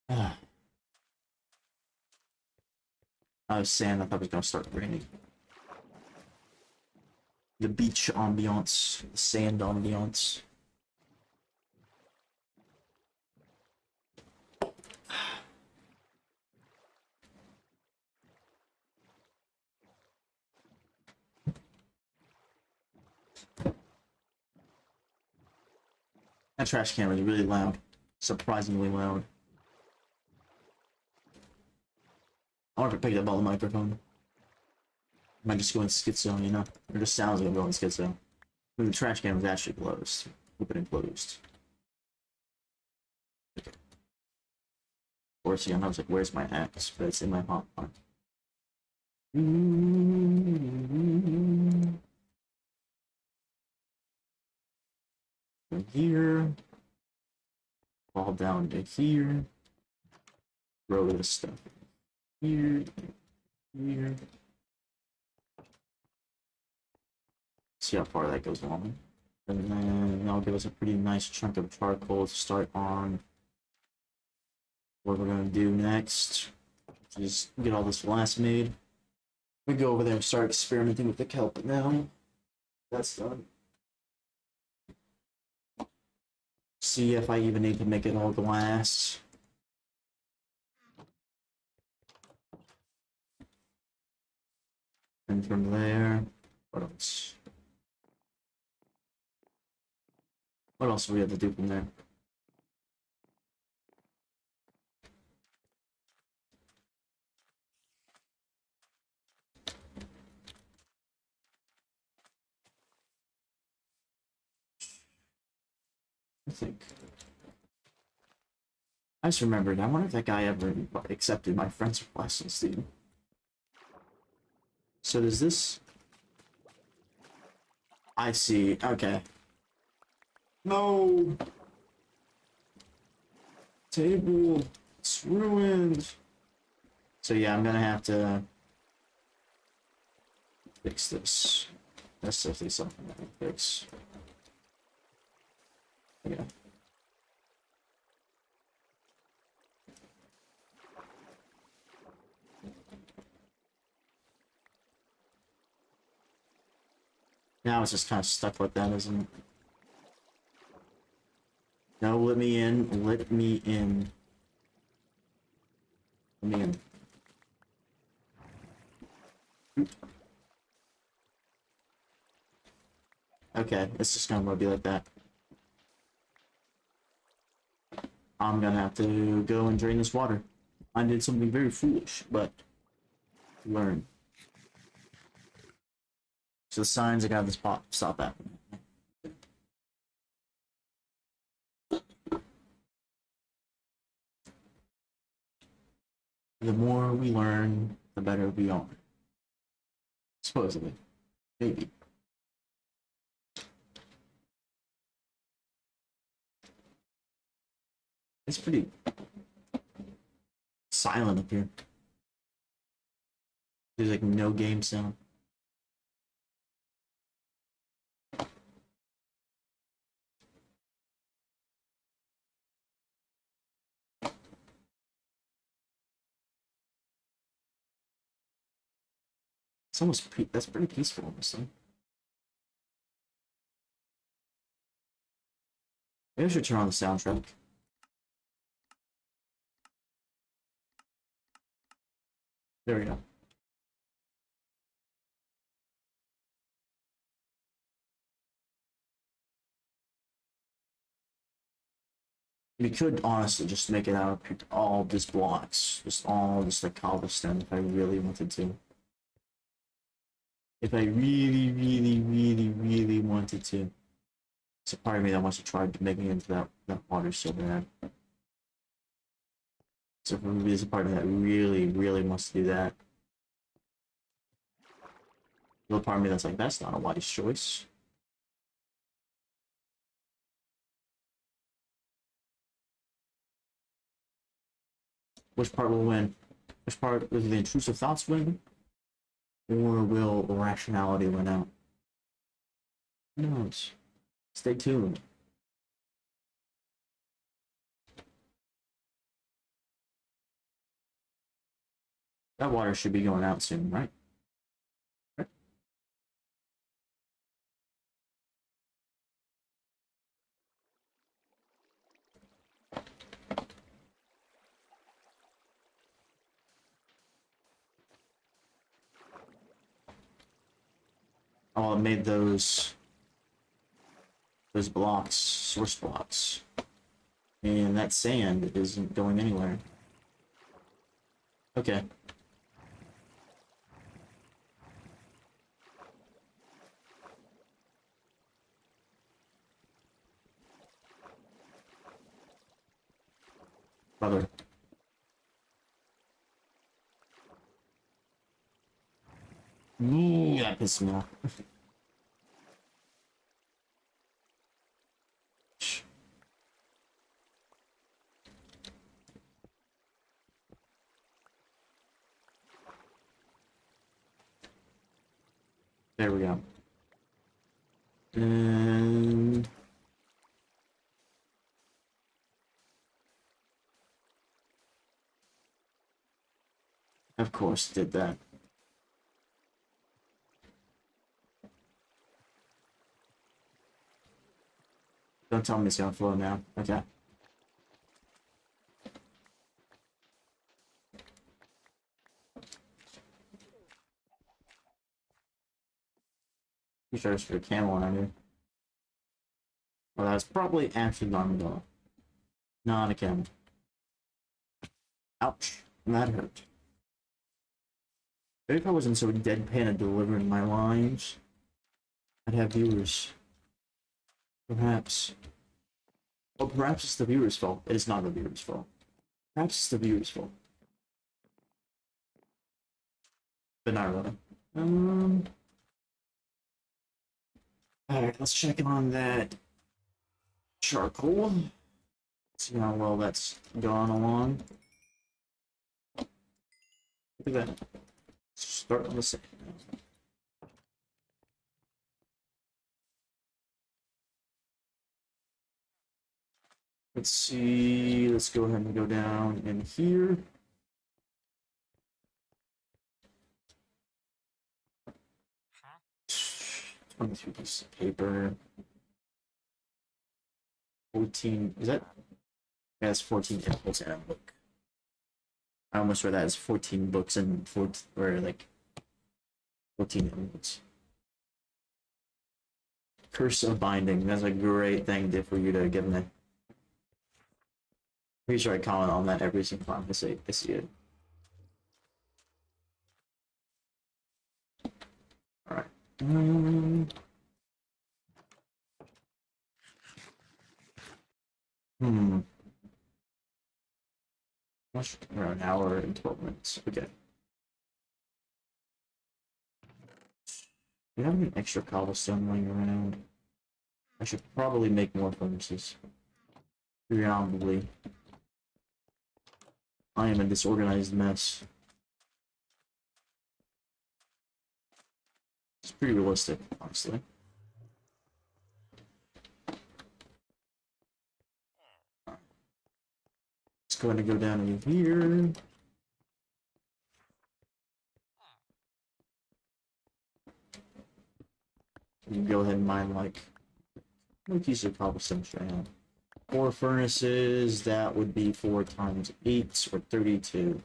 I was saying I thought it was gonna start raining. The beach ambiance, the sand ambiance. That trash can was really loud. Surprisingly loud. I wonder if it picked up all the microphone. Might just go in schizo, you know? Or just sounds like I'm going schizo. But the trash can was actually closed. Open and closed. Okay. Of course, yeah, I was like, where's my axe? But it's in my hot pot. From here. Fall down to here. Throw this stuff here. Here. See how far that goes along. And then that'll give us a pretty nice chunk of charcoal to start on. What we're gonna do next is get all this glass made. We go over there and start experimenting with the kelp now. That's done. See if I even need to make it all glass. And from there, what else? What else do we have to do from there? I think. I just remembered, I wonder if that guy ever accepted my friend's request on Steam. So does this... I see, okay. No! Table, it's ruined. So yeah, I'm gonna have to fix this. That's definitely something I can fix. Yeah. Now it's just kind of stuck like that, isn't it? No, let me in. Let me in. Let me in. Okay, it's just gonna be like that. I'm gonna have to go and drain this water. I did something very foolish, but learn. So the signs I got this pop stop happening. The more we learn, the better we are. Supposedly. Maybe. It's pretty silent up here. There's like no game sound. It's almost that's pretty peaceful, honestly. Maybe I should turn on the soundtrack. There we go. We could honestly just make it out of all just blocks. Just all just like cobblestone if I really wanted to. If I really, really, really, really wanted to. It's a part of me that wants to try making it into that water so bad. So for me, there's a part of me that really, really wants to do that. The other part of me that's like, that's not a wise choice. Which part will win? Which part will the intrusive thoughts win? Or will rationality win out? Who knows? Stay tuned. That water should be going out soon, right? Oh, it made those blocks, source blocks. And that sand isn't going anywhere. Okay. Brother. That pissed me off. There we go. And of course did that. Don't tell me it's gonna flow now. Okay. You sure it's for a camel on here. Well, that's probably actually not a not a camel. Ouch. That hurt. Maybe if I wasn't so deadpan at delivering my lines, I'd have viewers. Perhaps. Well, perhaps it's the viewer's fault. It is not the viewer's fault. Perhaps it's the viewer's fault. But not really. Alright, let's check on that charcoal. See how well that's gone along. Look at that. Start on the same. Let's see. Let's go ahead and go down in here. Two pieces of paper. 14. Is that? Yeah, that's 14 inputs in a book. I almost read that as 14 books and 14, or like 14 inputs. Curse of Binding. That's a great thing for you to give me. Pretty sure I comment on that every single time I see it. Alright. Around an hour and 12 minutes. Okay. Do you have any extra cobblestone laying around? I should probably make more furnaces. Probably. I am a disorganized mess. It's pretty realistic, honestly. Let's go ahead and go down in here. You can go ahead and mine like how many pieces of cobblestone should I have? 4 furnaces, that would be 4 times 8 or 32.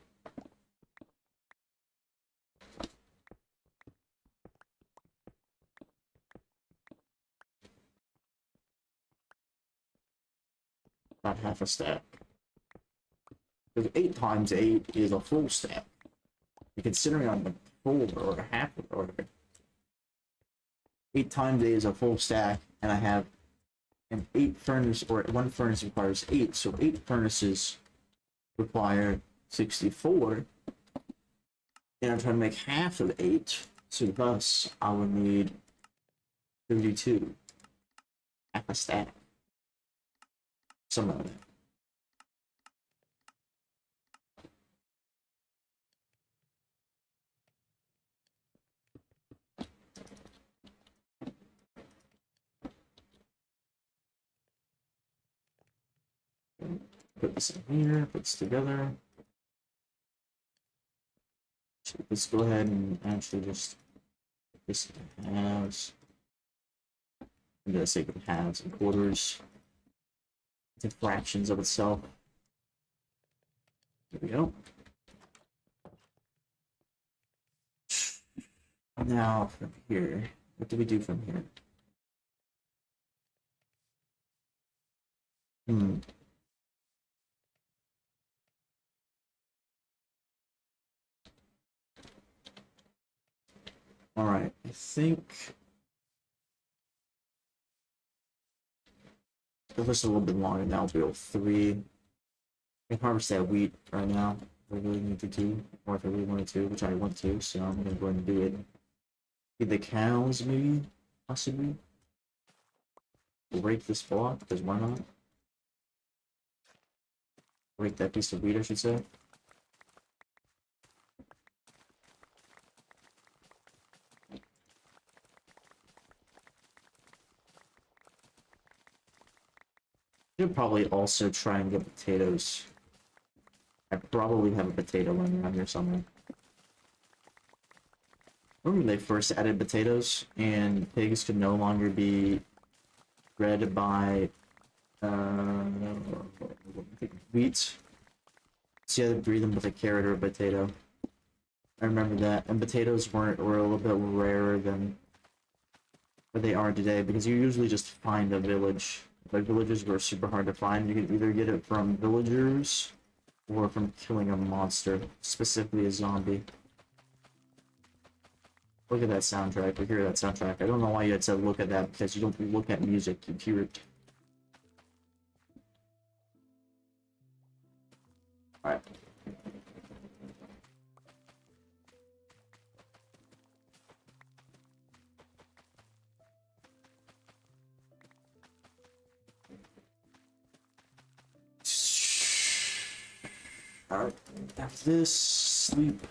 About half a stack. Because 8 times 8 is a full stack. You're considering on the full or half or 8 times 8 is a full stack, and I have an 8 furnace, or 1 furnace requires 8, so 8 furnaces require 64. And I'm trying to make half of 8, so thus I would need 32. Half a stack. Something like that. Put this in here, put this together. So let's go ahead and actually just put this into halves. I'm gonna say halves and quarters. Into fractions of itself. There we go. Now from here, what do we do from here? All right, I think if this is a little bit longer now, we'll build 3. I can harvest that wheat right now if I really need to do, or if I really wanted to, which I want to, so I'm gonna go ahead and do it. Feed the cows, maybe, possibly. Break this block, because why not? Break that piece of wheat, I should say. Should probably also try and get potatoes. I probably have a potato laying around here somewhere. Remember when they first added potatoes and pigs could no longer be bred by wheat? So you had to breed them with a carrot or a potato. I remember that. And potatoes were a little bit rarer than what they are today because you usually just find a village. Like villages were super hard to find. You could either get it from villagers or from killing a monster, specifically a zombie. Look at that soundtrack, or hear that soundtrack. I don't know why you had to look at that, because you don't look at music, you hear it. Alright. Alright, after this, sleep.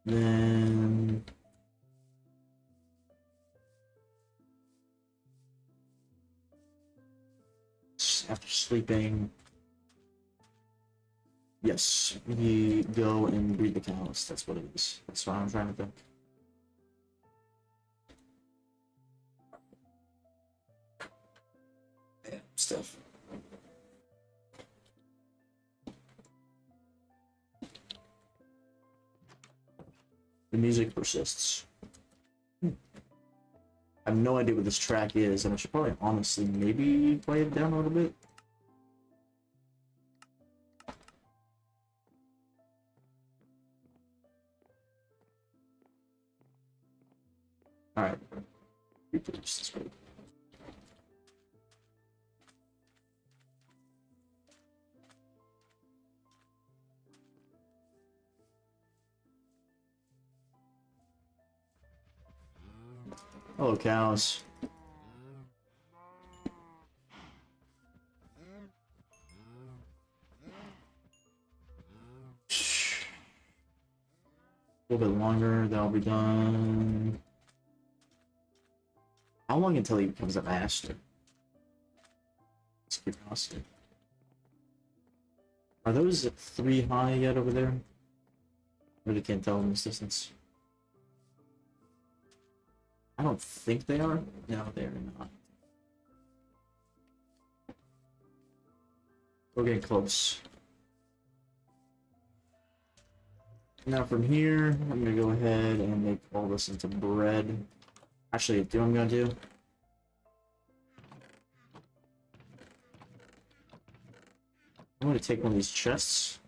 Then... after sleeping... yes, we go and breed the cows. That's what it is. That's what I'm trying to think. Yeah, stuff. The music persists. I have no idea what this track is, and I should probably honestly maybe play it down a little bit. Alright. Reproduce this way. Oh, cows. A little bit longer, that'll be done. How long until he becomes a master? Let's keep curiosity. Are those 3 high yet over there? Really can't tell in this distance. I don't think they are. No, they are not. We're getting close. Now from here, I'm gonna go ahead and make all this into bread. Actually, do what I'm gonna do. I'm going to take one of these chests.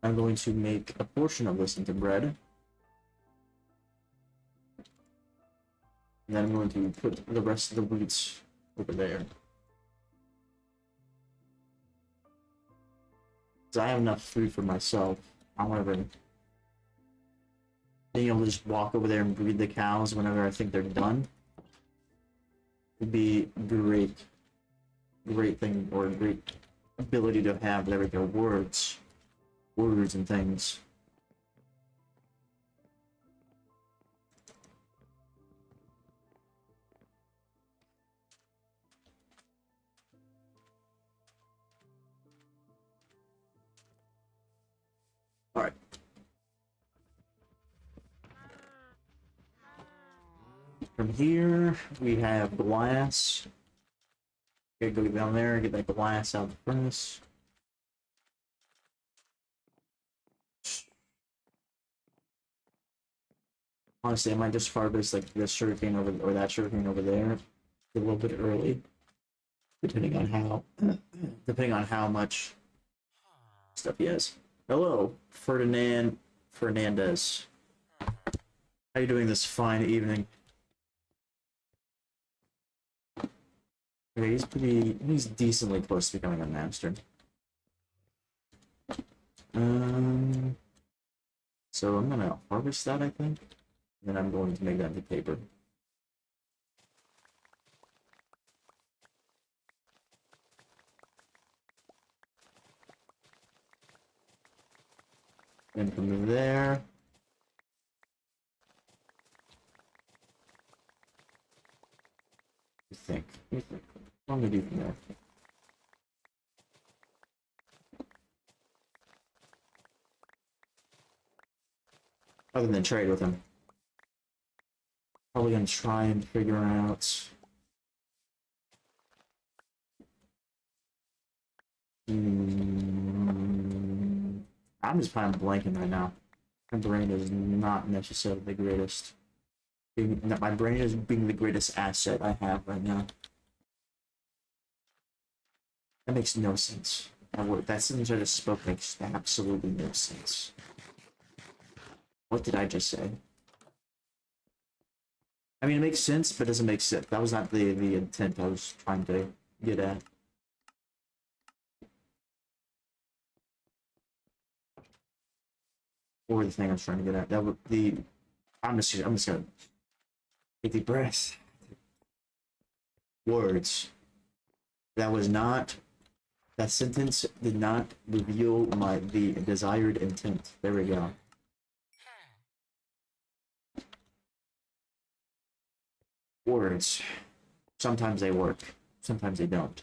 I'm going to make a portion of this into bread. And then I'm going to put the rest of the wheat over there. Because I have enough food for myself. However, being able to just walk over there and breed the cows whenever I think they're done would be great. Great thing, or great ability to have. There we go. Words and things. from here, we have glass. Okay, go down there, get that glass out of the furnace. Honestly, I might just harvest like this sugarcane over or that sugarcane over there a little bit early, depending on how much stuff he has. Hello, Fernandez. How you doing this fine evening? Okay, he's decently close to becoming a master. So I'm gonna harvest that, I think. And then I'm going to make that into paper. Then from there, what do you think? What am I gonna do from there? Other than trade with him. Probably gonna try and figure out. I'm just kind of blanking right now. My brain is not necessarily the greatest. My brain is being the greatest asset I have right now. That makes no sense. That sentence I just spoke makes absolutely no sense. What did I just say? I mean, it makes sense, but it doesn't make sense. That was not the intent I was trying to get at. Or the thing I was trying to get at. That would I'm just gonna take a deep breath. Words. That sentence did not reveal the desired intent. There we go. Words. Sometimes they work. Sometimes they don't.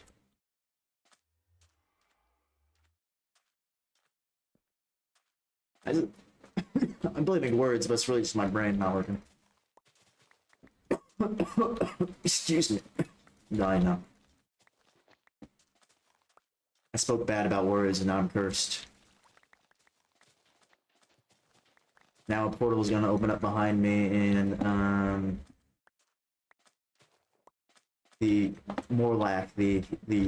I'm blaming words, but it's really just my brain not working. Excuse me. I know. I spoke bad about words and now I'm cursed. Now a portal is gonna open up behind me and the Morlack, the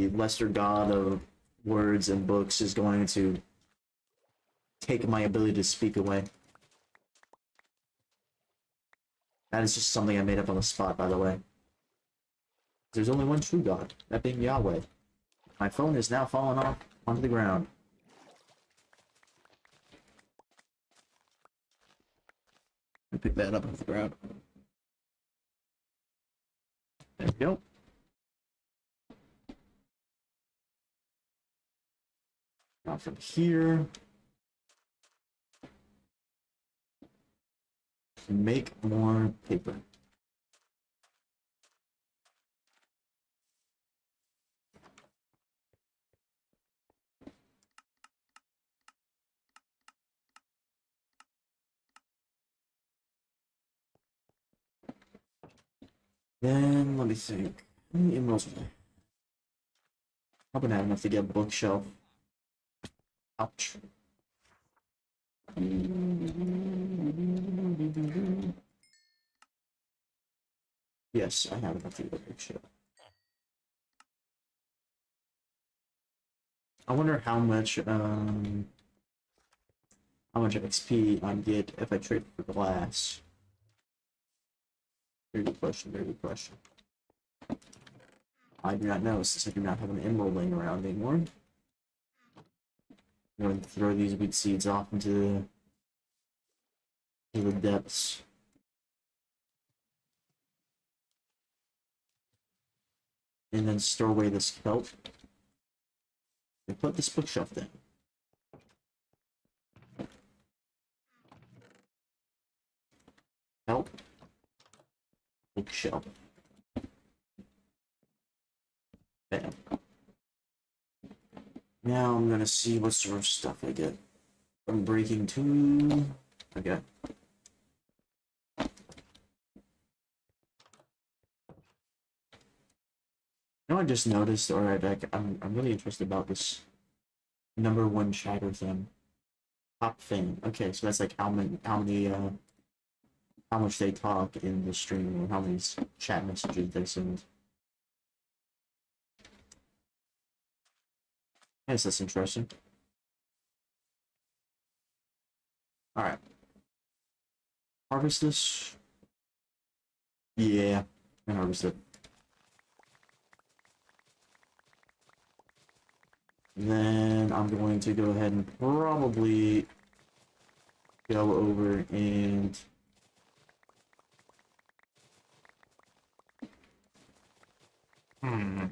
lesser god of words and books, is going to take my ability to speak away. That is just something I made up on the spot, by the way. There's only one true god, that being Yahweh. My phone is now falling off onto the ground. Let me pick that up off the ground. There we go. Now from here, make more paper. Then let me think. How many emeralds are there? Probably not enough to get a bookshelf. Ouch. Yes, I have enough to get a bookshelf. I wonder how much XP I get if I trade for glass. Very good question, very good question. I do not know, since I do not have an emerald laying around anymore. I'm going to throw these wheat seeds off into the depths. And then store away this kelp. And put this bookshelf down. Kelp. Bookshelf. Bam. Now I'm gonna see what sort of stuff I get from breaking 2. Okay. You know, I just noticed, or I'm really interested about this #1 chatter thing. Top thing. Okay, so that's like how much they talk in the stream, or how many chat messages they send. I guess that's interesting. All right, harvest this. Yeah, I harvest it. Then I'm going to go ahead and probably go over and I'm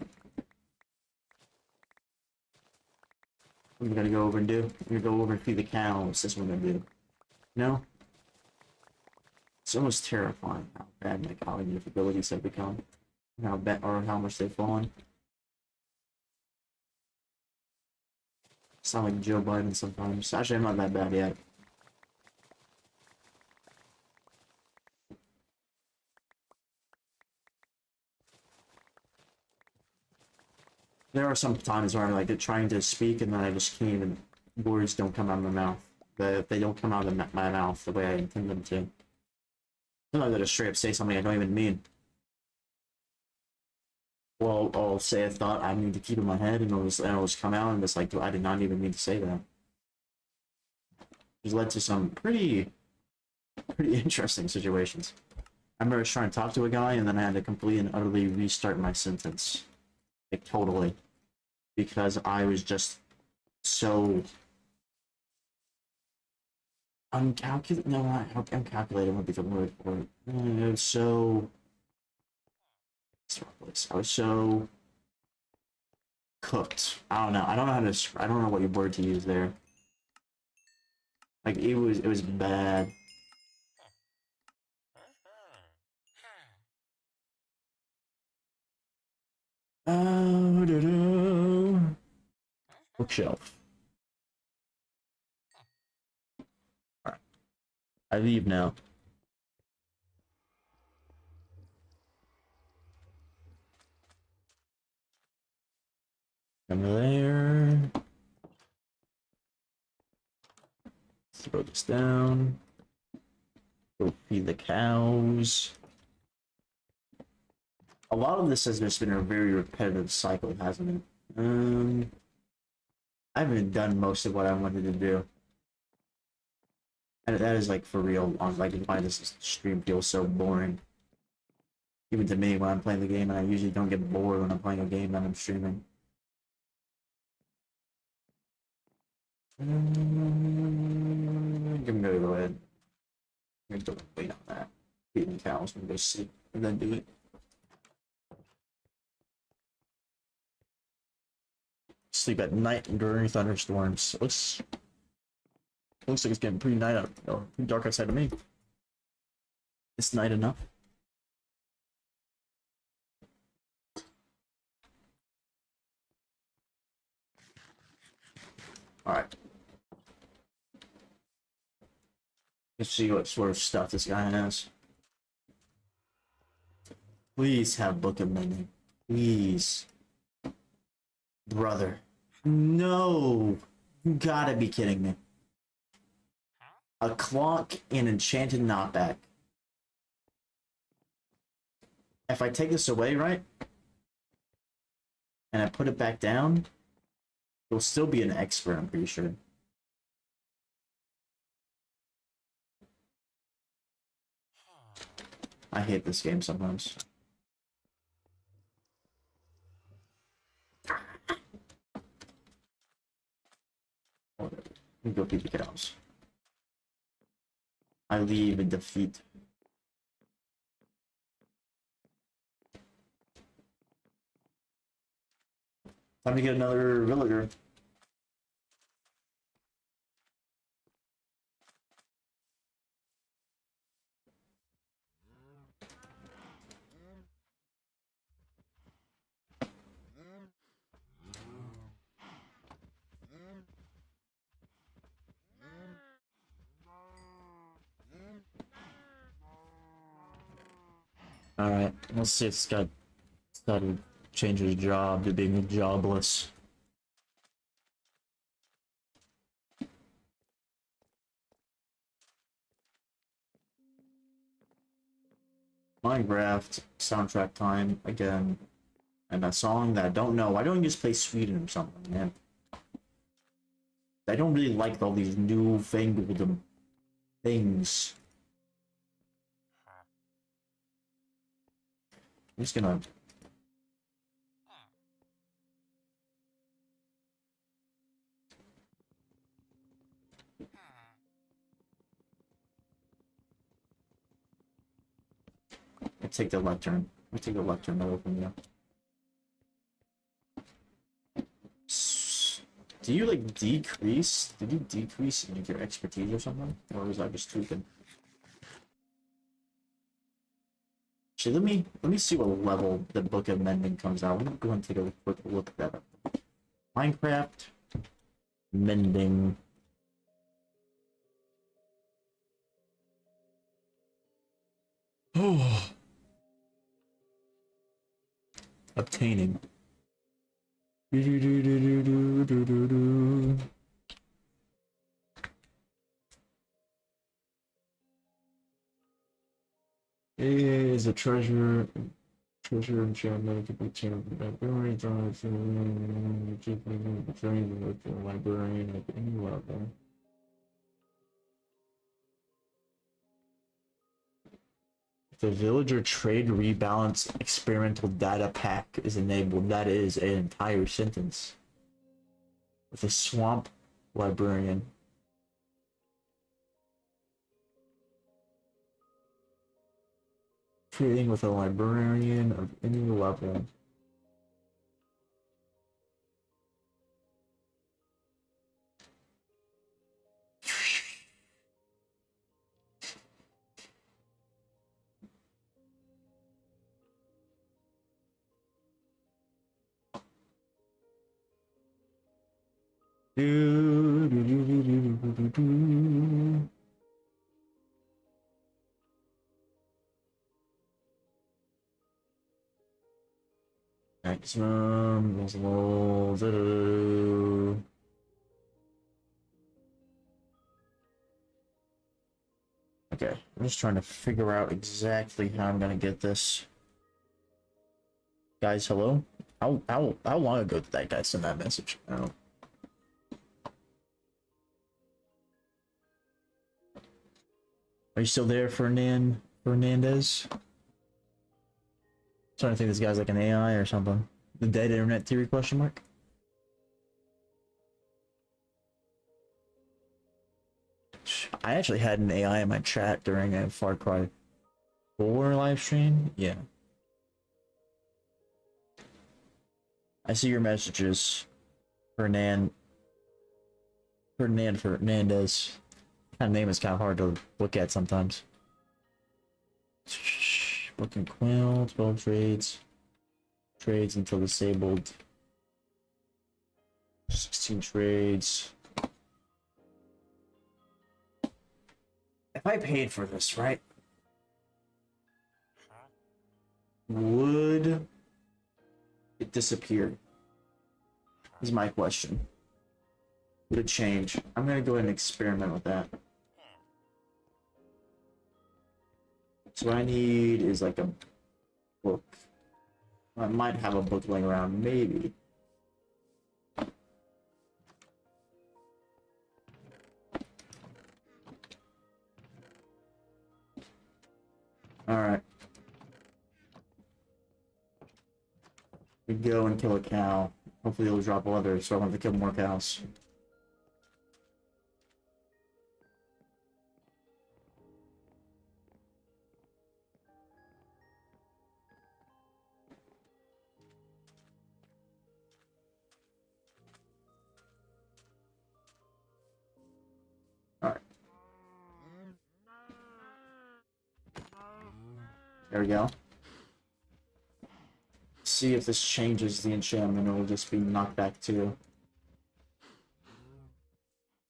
gonna go over and do. I'm gonna go over and feed the cows. That's what I'm gonna do. No? It's almost terrifying how bad my cognitive abilities have become. How bad or how much they've fallen. Sound like Joe Biden sometimes. Actually, I'm not that bad yet. There are some times where I'm like trying to speak and then I just can't even, words don't come out of my mouth. They don't come out of my mouth the way I intend them to. Sometimes I just straight up say something I don't even mean. Well, I'll say a thought I need to keep in my head and it'll just come out and it's like, I did not even mean to say that. It's led to some pretty interesting situations. I remember I was trying to talk to a guy and then I had to completely and utterly restart my sentence. Like, totally. Because I was just so uncalculated. No, not uncalculated would be the word for it. It was so. I was so cooked. I don't know. I don't know how to. I don't know what word to use there. Like it was bad. Bookshelf. Alright. I leave now. Come there. Throw this down. Go feed the cows. A lot of this has just been a very repetitive cycle, hasn't it? I haven't done most of what I wanted to do. And that is like for real, on like why this stream feels so boring. Even to me when I'm playing the game, and I usually don't get bored when I'm playing a game that I'm streaming. I'm gonna go ahead. I'm gonna go wait on that. Feeding cows and go sleep and then do it. Sleep at night during thunderstorms. Looks like it's getting pretty night out, or pretty dark outside of me. It's night enough. Alright. Let's see what sort of stuff this guy has. Please have Book of Memory. Please. Brother. No! You gotta be kidding me. A clock and enchanted knockback. If I take this away, right? And I put it back down, it'll still be an expert, I'm pretty sure. I hate this game sometimes. Let me go feed the cows. I leave in defeat. Time to get another villager. Alright, let's see if this guy started change his job to being jobless. Minecraft soundtrack time again, and a song that I don't know. Why don't you just play Sweden or something, man? I don't really like all these newfangled things. I'm just gonna. I take the lectern. I take the lectern away from you. Do you like decrease? Did you decrease like, your expertise or something? Or was I just tweaking? Actually, let me see what level the Book of Mending comes out. Let me go and take a quick look at that. Minecraft Mending. Oh. Obtaining. Is a treasure enchantment to be changed by librarian, librarian at any level. If the villager trade rebalance experimental data pack is enabled, that is an entire sentence. With a swamp librarian. Trading with a librarian of any level. Maximum. Okay, I'm just trying to figure out exactly how I'm gonna get this. Guys, hello? How long ago did that guy send that message? I don't know. Are you still there, Fernandez? Trying to think this guy's like an AI or something. The dead internet theory question mark? I actually had an AI in my chat during a Far Cry 4 live stream. Yeah. I see your messages, Fernandez. That name is kind of hard to look at sometimes. Booking Quill, 12 trades. Trades until disabled. 16 trades. If I paid for this, right? Would it disappear? Is my question. Would it change? I'm gonna go ahead and experiment with that. So what I need is like a book. I might have a book laying around, maybe. Alright. We go and kill a cow. Hopefully it'll drop leather, so I don't have to kill more cows. Alright. There we go. See if this changes the enchantment, or it'll just be knockback 2.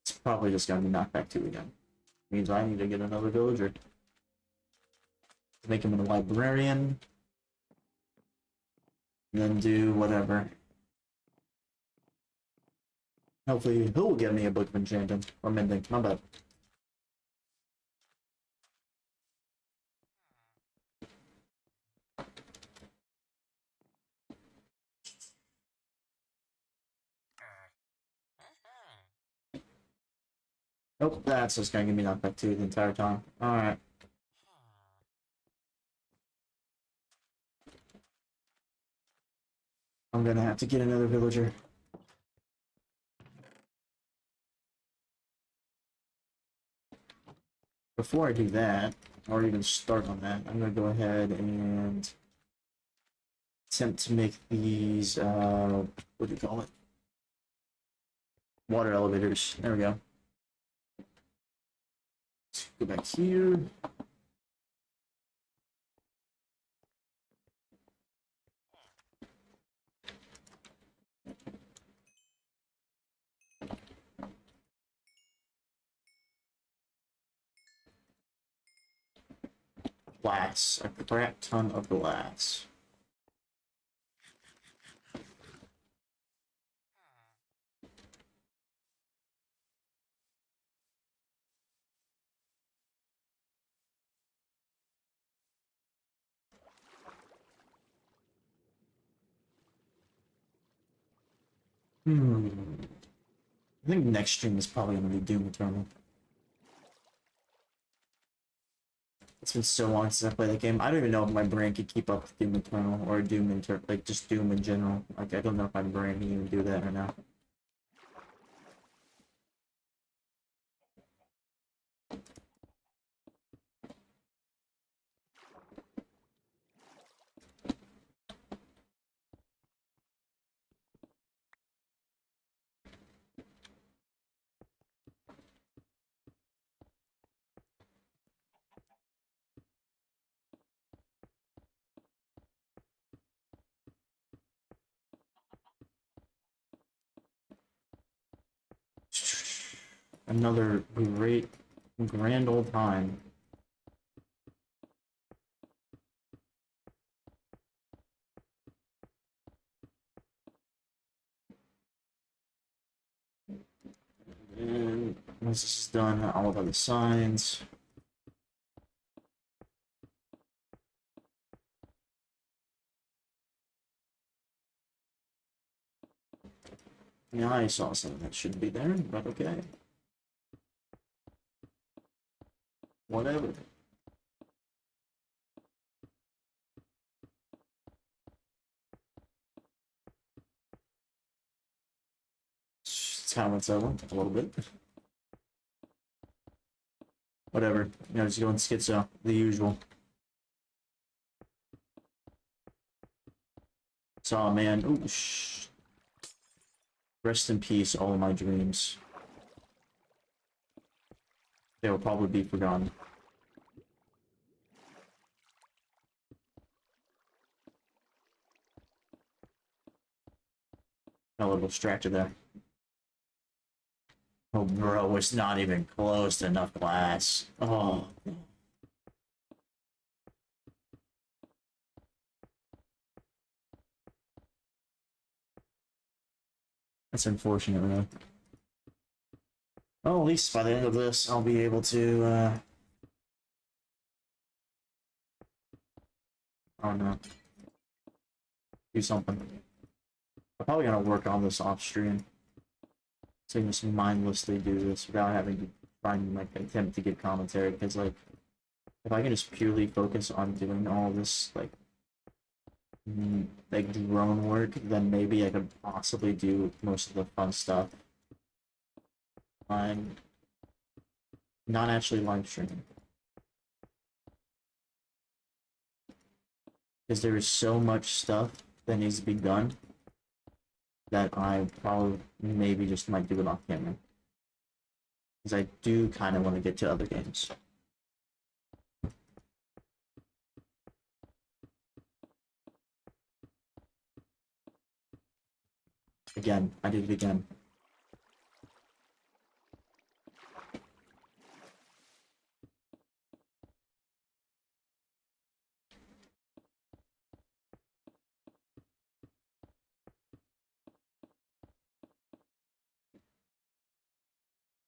It's probably just gonna be knockback 2 again. Means I need to get another villager. Make him a librarian. And then do whatever. Hopefully, who will give me a Book of Enchanting? Or Mending, my bad. Nope, that's just gonna give me knockback 2 the entire time. Alright. I'm gonna have to get another villager. Before I do that, or even start on that, I'm gonna go ahead and attempt to make these, what do you call it? Water elevators. There we go. Let's go back here. Glass. A crap ton of glass. I think next stream is probably going to be Doom Eternal. It's been so long since I played that game. I don't even know if my brain could keep up with Doom Eternal or Doom like just Doom in general. Like I don't know if my brain can even do that right now. Another grand old time. And once this is done, all of the signs. Yeah, I saw something that shouldn't be there, but okay. Whatever. It's how it's over a little bit. Whatever. You know, just going schizo, the usual. Saw man. Ooh, shh. Rest in peace, all of my dreams. They will probably be forgotten. A little distracted there. Oh, bro, it's not even close to enough glass. Oh. That's unfortunate, man. Well, at least by the end of this, I'll be able to, I don't know, do something. I'm probably gonna work on this off stream. So you just mindlessly do this without having to try and like attempt to give commentary, because like if I can just purely focus on doing all this like drone work, then maybe I could possibly do most of the fun stuff. I'm not actually live streaming. Because there is so much stuff that needs to be done that I probably maybe just might do it off camera. Because I do kind of want to get to other games. Again, I did it again.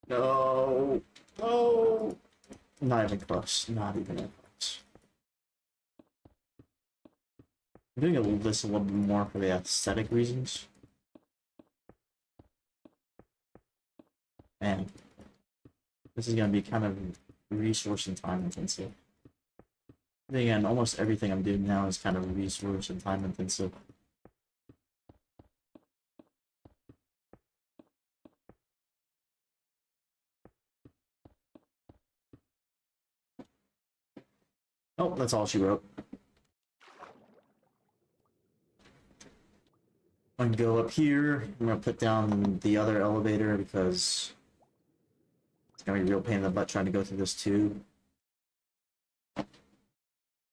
No. No. Not even close. Not even close. I'm doing this a little bit more for the aesthetic reasons. And this is going to be kind of resource and time intensive. Again, almost everything I'm doing now is kind of resource and time intensive. Oh, that's all she wrote. I'm gonna go up here. I'm gonna put down the other elevator because it's gonna be a real pain in the butt trying to go through this tube.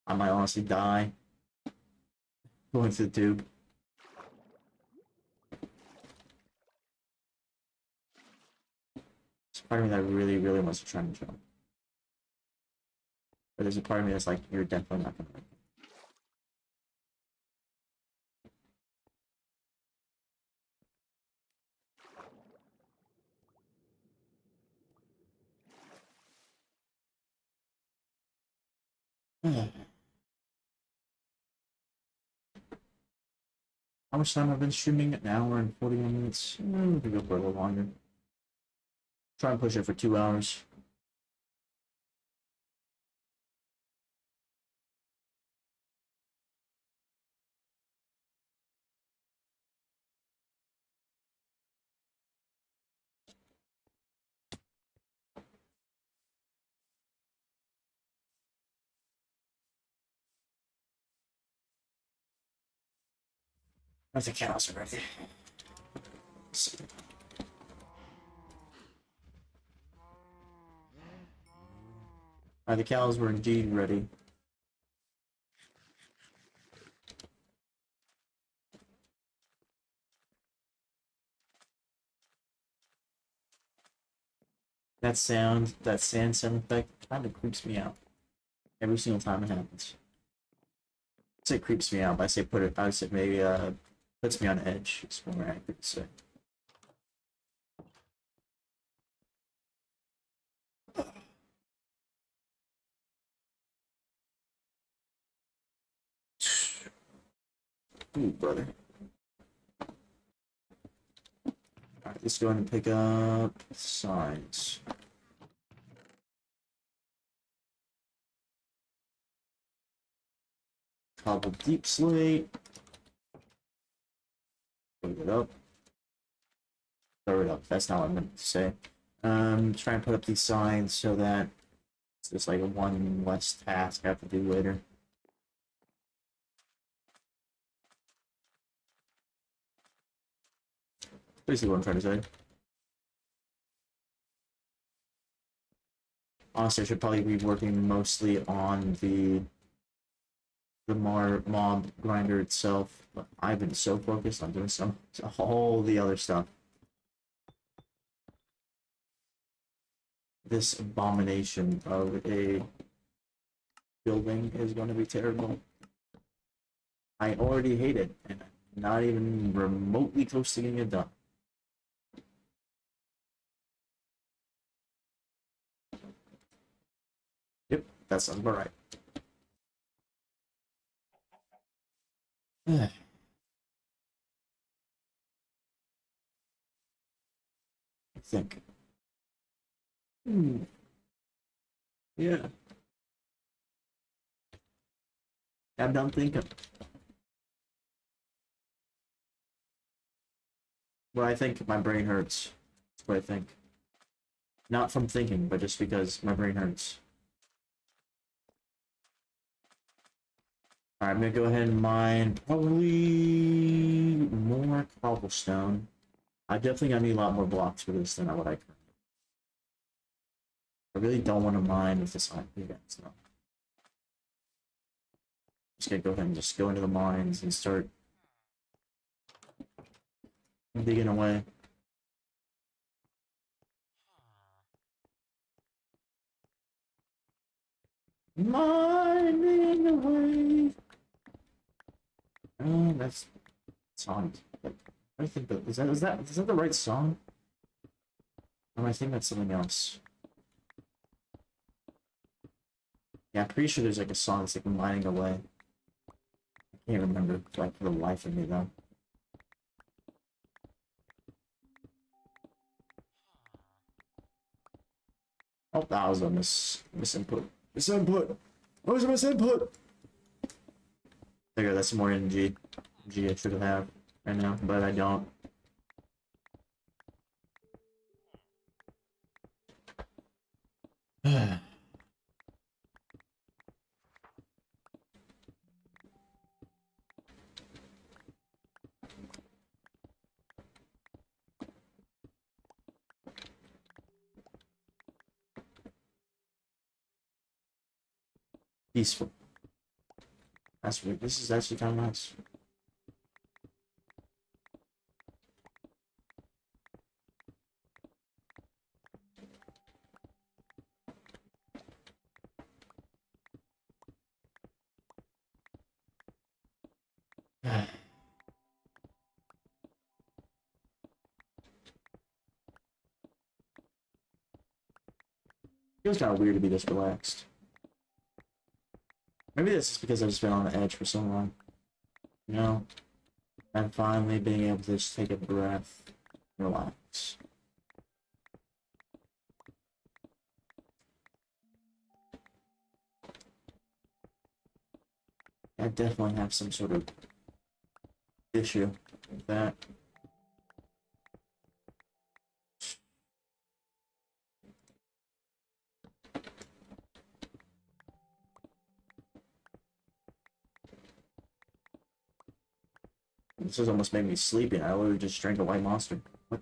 I might honestly die going through the tube. There's a part of me that really, really wants to try and jump. But there's a part of me that's like, you're definitely not gonna make it. How much time I've been streaming? An hour and 41 minutes. We could go for a little longer. Try and push it for 2 hours. I think cows are ready. The cows were indeed ready. That sound, that sand sound effect, kind of creeps me out every single time it happens. I say creeps me out, but I say maybe puts me on edge. It's more accurate to say. Ooh, brother. Alright, let's go ahead and pick up signs. Cobble deep slate. Put it up. Throw it up. That's not what I meant to say. Try and put up these signs so that it's just like a one less task I have to do later. Basically what I'm trying to say. Honestly, I should probably be working mostly on the mob grinder itself, but I've been so focused on doing all the other stuff. This abomination of a building is going to be terrible. I already hate it, and I'm not even remotely close to getting it done. Yep, that sounds about right. I think. Yeah. I'm done thinking. What I think, my brain hurts. That's what I think. Not from thinking, but just because my brain hurts. Alright, I'm gonna go ahead and mine probably more cobblestone. I definitely gonna need a lot more blocks for this than what I currently. I really don't want to mine with this iron pickaxe though. Just gonna go ahead and just go into the mines and start digging away. Mining away. That's song. Like, I think that is that the right song? Oh, I think that's something else. Yeah, I'm pretty sure there's like a song that's like mining away. I can't remember like for the life of me though. Oh, that was a misinput. Misinput! What was a misinput? Figure that's more energy. G I should have right now, but I don't. Peaceful. That's weird. This is actually kind of nice. Feels kind of weird to be this relaxed. Maybe that's just because I've just been on the edge for so long. You know? And finally being able to just take a breath, relax. I definitely have some sort of issue with that. This has almost made me sleepy. I literally just drank a white monster. What?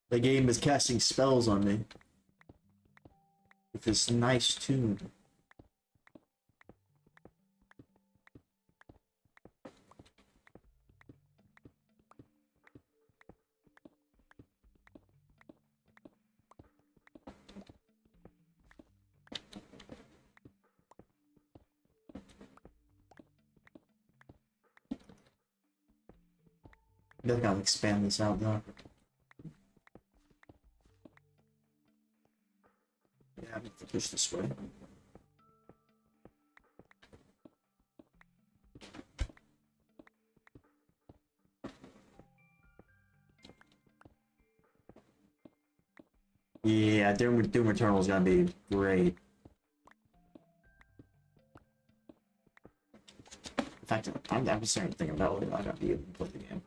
The game is casting spells on me with this nice tune. They've got to expand this out though. Yeah, I have to push this way. Yeah, Doom Eternal is gonna be great. In fact, I'm starting to think about whether or not I'm gonna be able to play the game.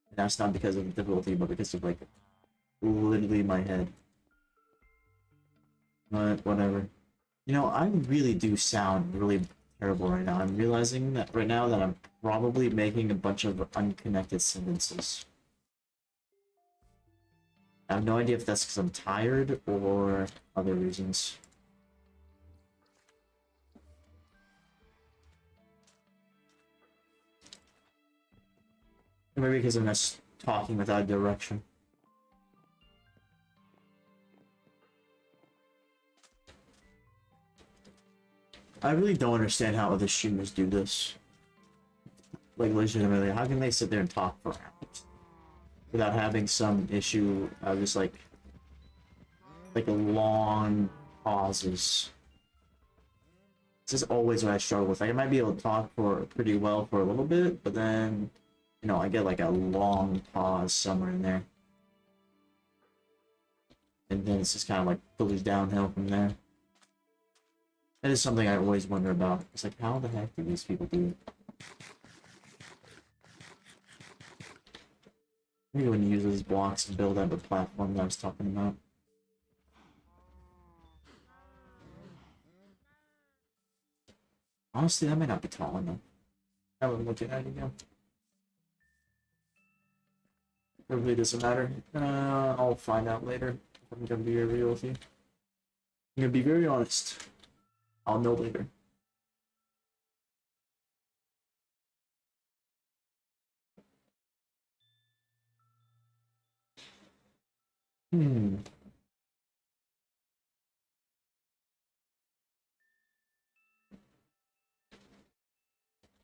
And that's not because of the difficulty, but because of like literally my head. But whatever. You know, I really do sound really terrible right now. I'm realizing that right now that I'm probably making a bunch of unconnected sentences. I have no idea if that's because I'm tired or other reasons. Or maybe because I'm just talking without direction. I really don't understand how other streamers do this. Like, legitimately, how can they sit there and talk for hours without having some issue of just like long pauses? This is always what I struggle with. Like, I might be able to talk for pretty well for a little bit, but then, you know, I get like a long pause somewhere in there. And then it's just kind of like goes downhill from there. That is something I always wonder about. It's like, how the heck do these people do it? Maybe when you use those blocks and build out the platform that I was talking about. Honestly, that may not be tall enough. I would look at that again. It really doesn't matter. I'll find out later. I'm gonna be real with you. I'm gonna be very honest. I'll know later. Hmm.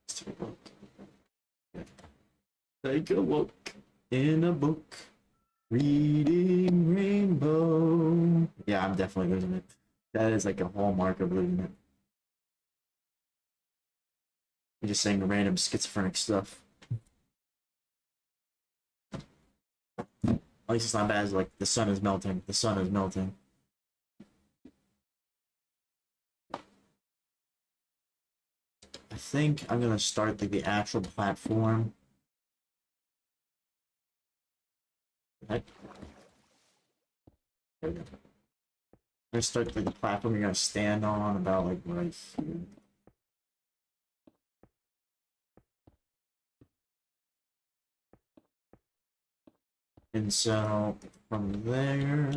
Let's take a look. Take a look. in a book, reading Rainbow. Yeah, I'm definitely losing it. That is like a hallmark of losing it. You're just saying random schizophrenic stuff. At least it's not bad as like the sun is melting. The sun is melting. I think I'm gonna start like the actual platform. Heck? There we go. I'm gonna start like the platform you're gonna stand on about like right here. And so from there,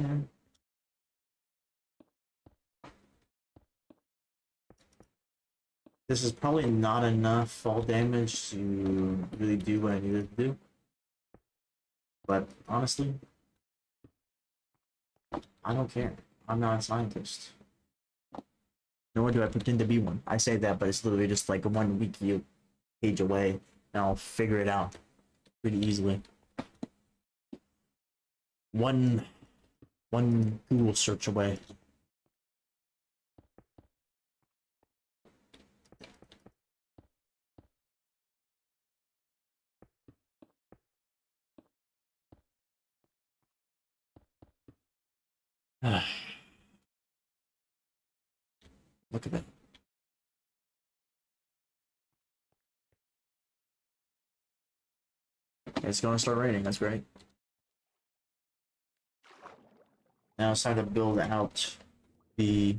this is probably not enough fall damage to really do what I needed to do. But honestly, I don't care. I'm not a scientist. Nor do I pretend to be one. I say that, but it's literally just like a 1 wiki page away, and I'll figure it out pretty easily. One Google search away. Look at that. It's gonna start raining, that's great. Now it's time to build out the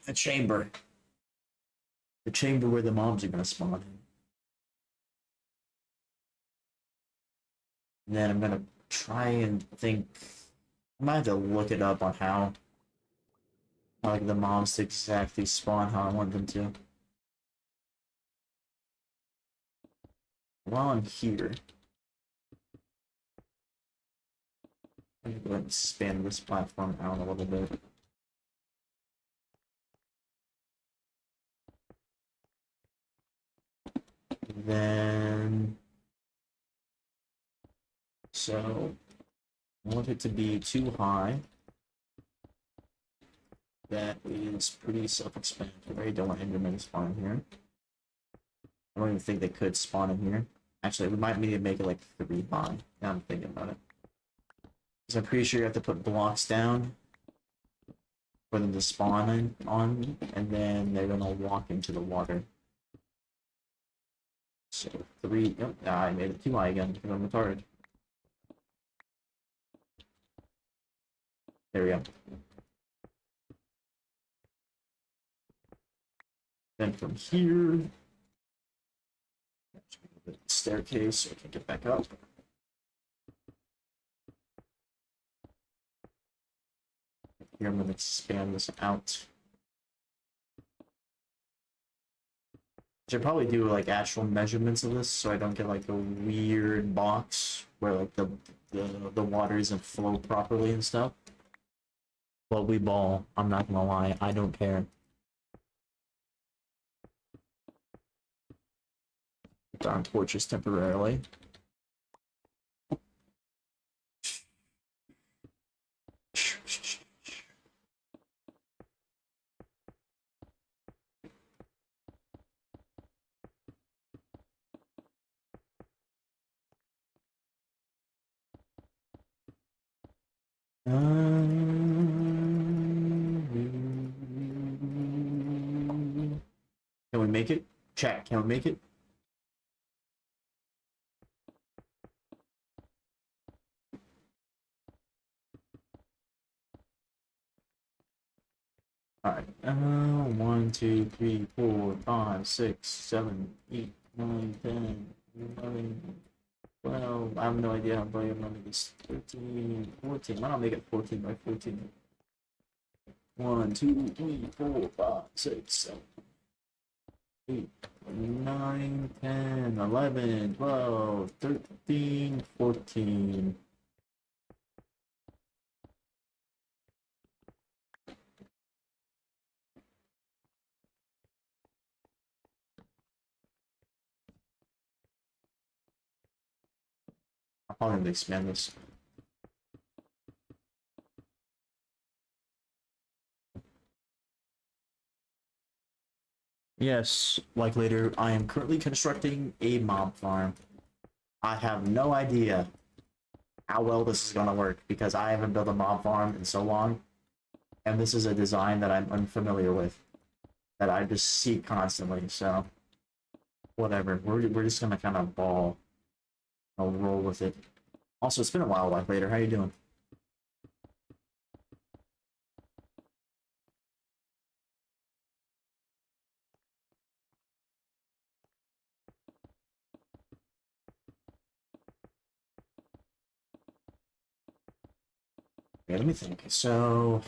the chamber. The chamber where the mobs are gonna spawn in. And then I'm gonna try and think. I might have to look it up on how like the mobs exactly spawn how I want them to. While I'm here, I'm gonna go ahead and expand this platform out a little bit. Then, so I want it to be too high. That is pretty self-explanatory. Don't want Endermen to spawn here. I don't even think they could spawn in here. Actually, we might need to make it like 3 high. Now I'm thinking about it. So I'm pretty sure you have to put blocks down for them to spawn in on, and then they're gonna walk into the water. So 3. Yep, I made it too high again because I'm retarded. There we go. Then from here, staircase so I can get back up. Here I'm going to expand this out. Should probably do like actual measurements of this so I don't get like a weird box where like the water doesn't flow properly and stuff. But we ball. I'm not gonna lie. I don't care. Darn torches temporarily. Can we make it? Chat, can we make it? Alright. 1, 2, 3, 4, 5, 6, 7, 8, 9, 10, 11, 12. I have no idea how big I'm gonna make this. 13, 14. Why not make it 14 by 14? 1, 2, 3, 4, 5, 6, 7, 8, 9, 10, 11, 12, 13, 14. probably going to expand this. Yes, like later, I am currently constructing a mob farm. I have no idea how well this is going to work because I haven't built a mob farm in so long, and this is a design that I'm unfamiliar with, that I just see constantly, so whatever. We're just going to kind of I'll roll with it. Also, it's been a while, like later. How you doing? Yeah, let me think. So,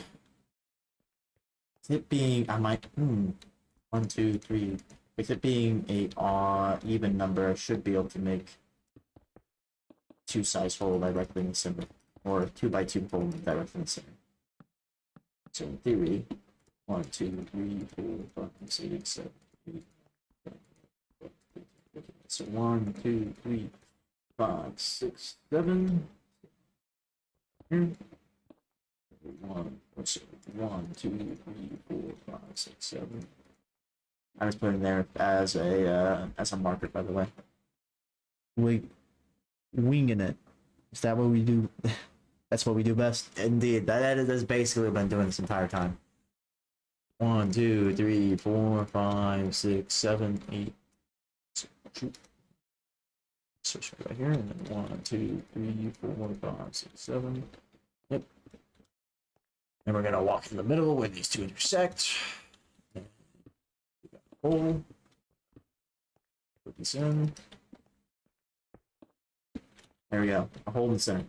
it being, I might, 1, 2, 3. With it being a even number, I should be able to make 2 size hole directly in the center, or 2 by 2 hole directly in the center. So in theory, 1, 2, 3, 4, 5, 6, 7, 8. So 1, 2, 3, 5, 6, 7. Here. 1, 2, 3, 4, 5, 6, 7. I just put in there as a marker, by the way. Winging it. Is that what we do? That's what we do best. Indeed, that's basically what I've been doing this entire time. 1, 2, 3, 4, 5, 6, 7, 8. Switch right here, and then 1, 2, 3, 4, 5, 6, 7. Yep. And we're gonna walk in the middle where these two intersect. Hole. Put this in. There we go. A hole in the center.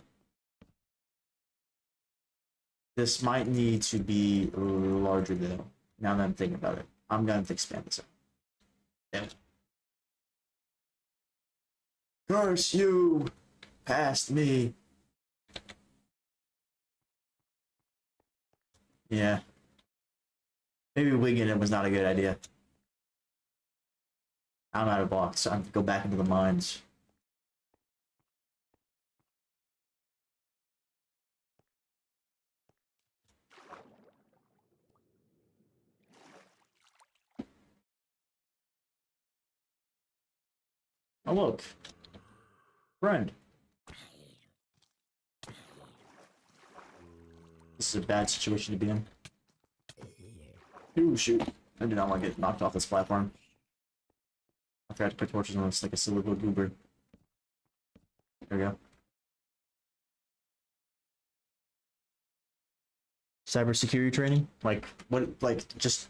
This might need to be larger though. Now that I'm thinking about it, I'm going to expand this out. Yeah. Curse you! Past me. Yeah. Maybe wigging it was not a good idea. I'm out of blocks, so I have to go back into the mines. Oh look. Friend. This is a bad situation to be in. Ooh, shoot. I do not want to get knocked off this platform. I forgot to put torches on this like a silly little goober. There we go. Cybersecurity training? Like, what, like, just...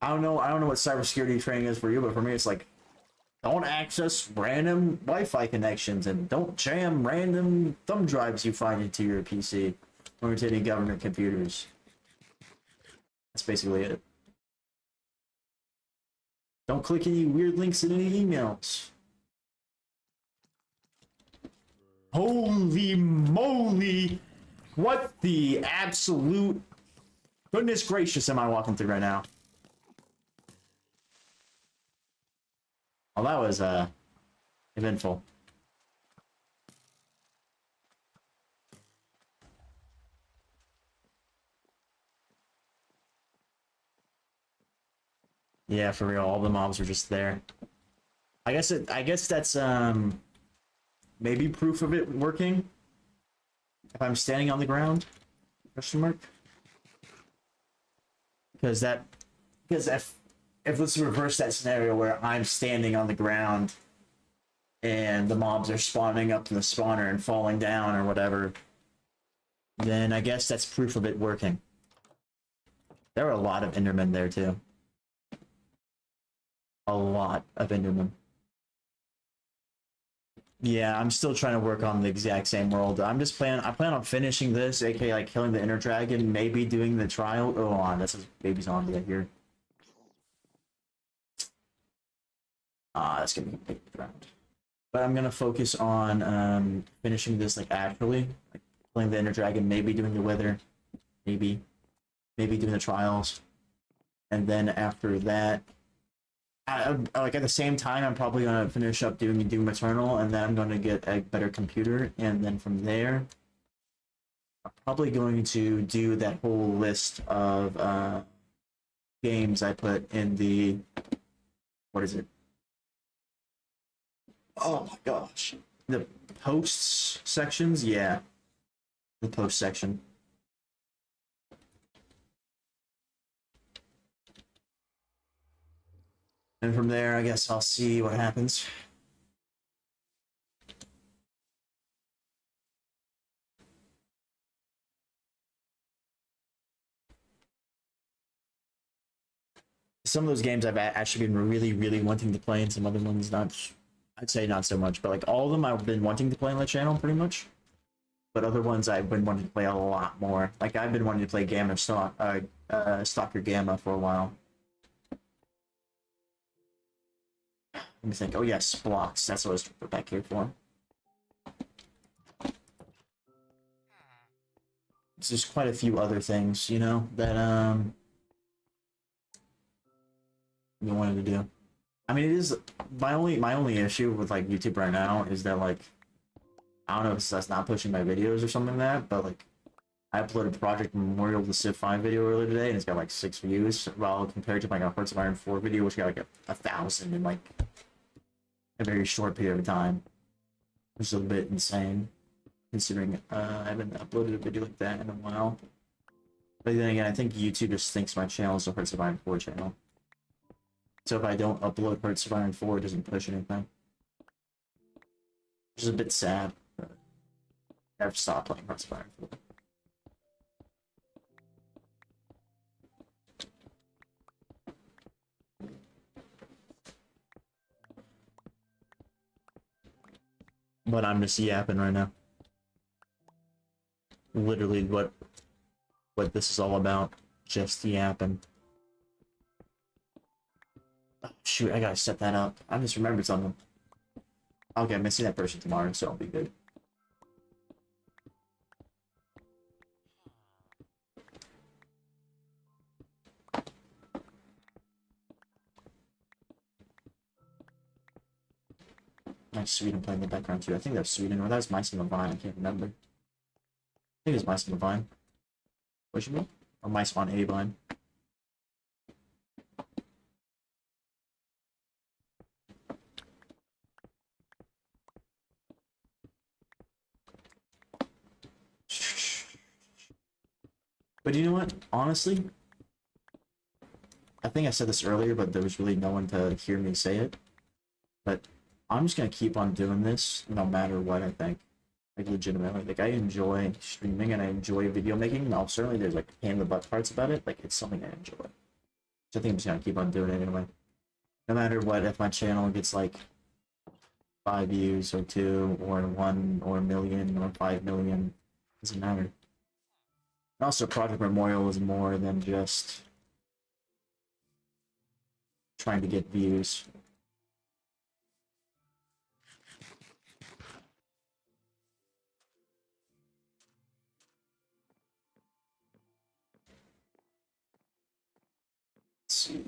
I don't know what cybersecurity training is for you, but for me it's like, don't access random Wi-Fi connections and don't jam random thumb drives you find into your PC or into any government computers. That's basically it. Don't click any weird links in any emails. Holy moly! What the absolute goodness gracious am I walking through right now? Oh, that was eventful. Yeah, for real, all the mobs are just there. I guess that's maybe proof of it working. If I'm standing on the ground? Question mark. Because if let's reverse that scenario where I'm standing on the ground and the mobs are spawning up in the spawner and falling down or whatever, then I guess that's proof of it working. There were a lot of Endermen there too. A lot of Endermen. Yeah, I'm still trying to work on the exact same world. I plan on finishing this, aka like killing the Inner Dragon, maybe doing the trial. Oh, on, that's a baby zombie here. That's gonna be a big round. But I'm gonna focus on finishing this like actually, like killing the Inner Dragon, maybe doing the Wither, maybe doing the trials, and then after that, like at the same time, I'm probably gonna finish up doing Doom Eternal, and then I'm gonna get a better computer, and then from there, I'm probably going to do that whole list of games I put in the, what is it? Oh my gosh, the posts sections. Yeah, the post section. And from there, I guess I'll see what happens. Some of those games I've actually been really, really wanting to play, and some other ones not. I'd say not so much, but like all of them I've been wanting to play on the channel pretty much. But other ones I've been wanting to play a lot more. Like I've been wanting to play Gamma Stalker Gamma for a while. Let me think. Oh yes, blocks. That's what I was back here for. It's just quite a few other things, you know, that we wanted to do. I mean, it is my only issue with like YouTube right now is that like I don't know if that's not pushing my videos or something like that, but like I uploaded Project Memorial the Civ 5 video earlier today and it's got like 6 views, while compared to like a Hearts of Iron 4 video which got like 1,000 in like a very short period of time, which is a bit insane considering I haven't uploaded a video like that in a while. But then again, I think YouTube just thinks my channel is a Hearts of Iron 4 channel. So if I don't upload Hearts of Iron 4, it doesn't push anything. Which is a bit sad, but I've stopped playing Hearts of Iron 4. But I'm just yapping right now. Literally what this is all about. Just yapping. Oh, shoot, I gotta set that up. I just remembered something. Okay, I'm missing that person tomorrow, so I'll be good. Nice Sweden playing in the background too. I think that's Sweden, or that's Mice on the Vine. I can't remember. I think it's Mice on the Vine. What should be? Or Mice on a Vine. But you know what? Honestly, I think I said this earlier, but there was really no one to hear me say it. But I'm just gonna keep on doing this no matter what, I think. Like legitimately. Like I enjoy streaming and I enjoy video making. Now certainly there's like pain in the butt parts about it. Like it's something I enjoy. So I think I'm just gonna keep on doing it anyway. No matter what, if my channel gets like 5 views or 2 or 1 or a million or 5 million, doesn't matter. And also Project Memorial is more than just trying to get views. Let's see.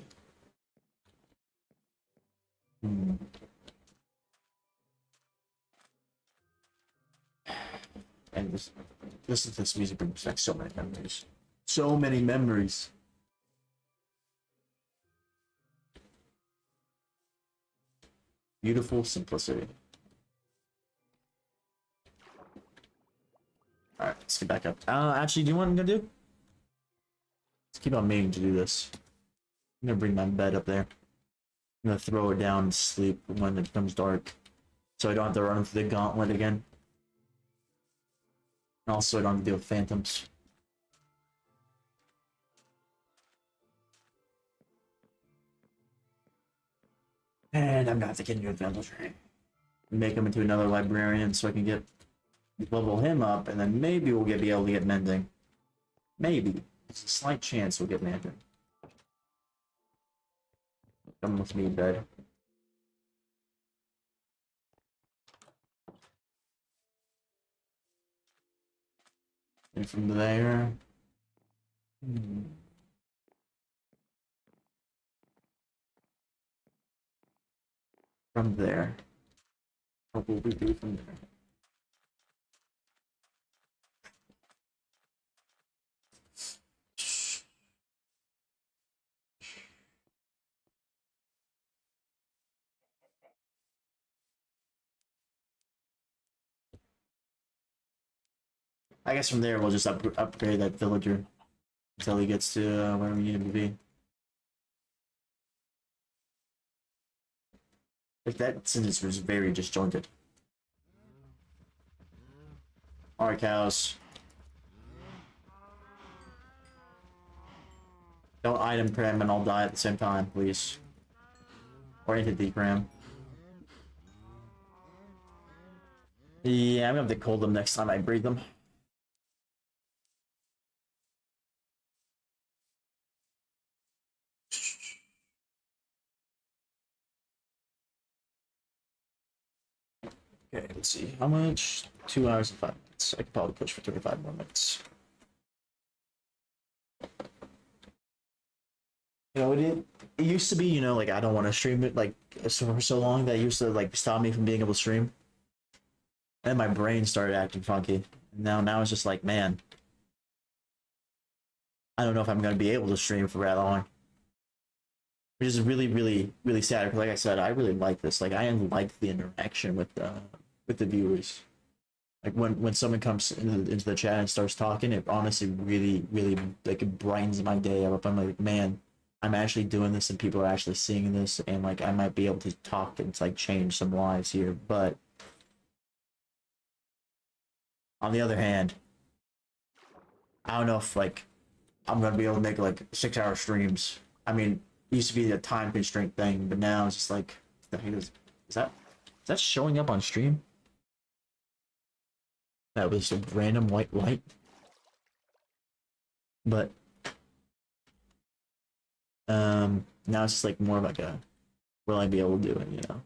And listen to this music brings back so many memories. So many memories. Beautiful simplicity. Alright, let's get back up. Actually, do you know what I'm gonna do? Let's keep on meaning to do this. I'm gonna bring my bed up there. I'm gonna throw it down and sleep when it becomes dark. So I don't have to run through the gauntlet again. And also I don't have to deal with phantoms. And I'm gonna have to get into advantage. Make him into another librarian so I can get level him up, and then maybe we'll be able to get mending. Maybe. There's a slight chance we'll get mending. Come with me, bed. And from there... from there? What will we do from there? I guess from there we'll just upgrade that villager until he gets to where we need him to be. Like that sentence was very disjointed. Alright, cows. Don't item cram and I'll die at the same time, please. Or into the cram. Yeah, I'm gonna have to cold them next time I breed them. Okay, let's see. How much? 2 hours and 5 minutes. I could probably push for 35 more minutes. You know, it used to be, you know, like I don't want to stream it like for so long that used to like stop me from being able to stream. And my brain started acting funky. Now it's just like, man, I don't know if I'm gonna be able to stream for that long. Which is really, really, really sad. Because like I said, I really like this. Like I like the interaction with the viewers. Like when someone comes into the chat and starts talking, it honestly really, really like it brightens my day up. I'm like, man, I'm actually doing this and people are actually seeing this, and like I might be able to talk and like change some lives here. But on the other hand, I don't know if like I'm gonna be able to make like 6-hour streams. I mean, it used to be a time constraint thing, but now it's just like, the heck is that showing up on stream? That was a random white light. But now it's just like more of like a, will I be able to do it, you know?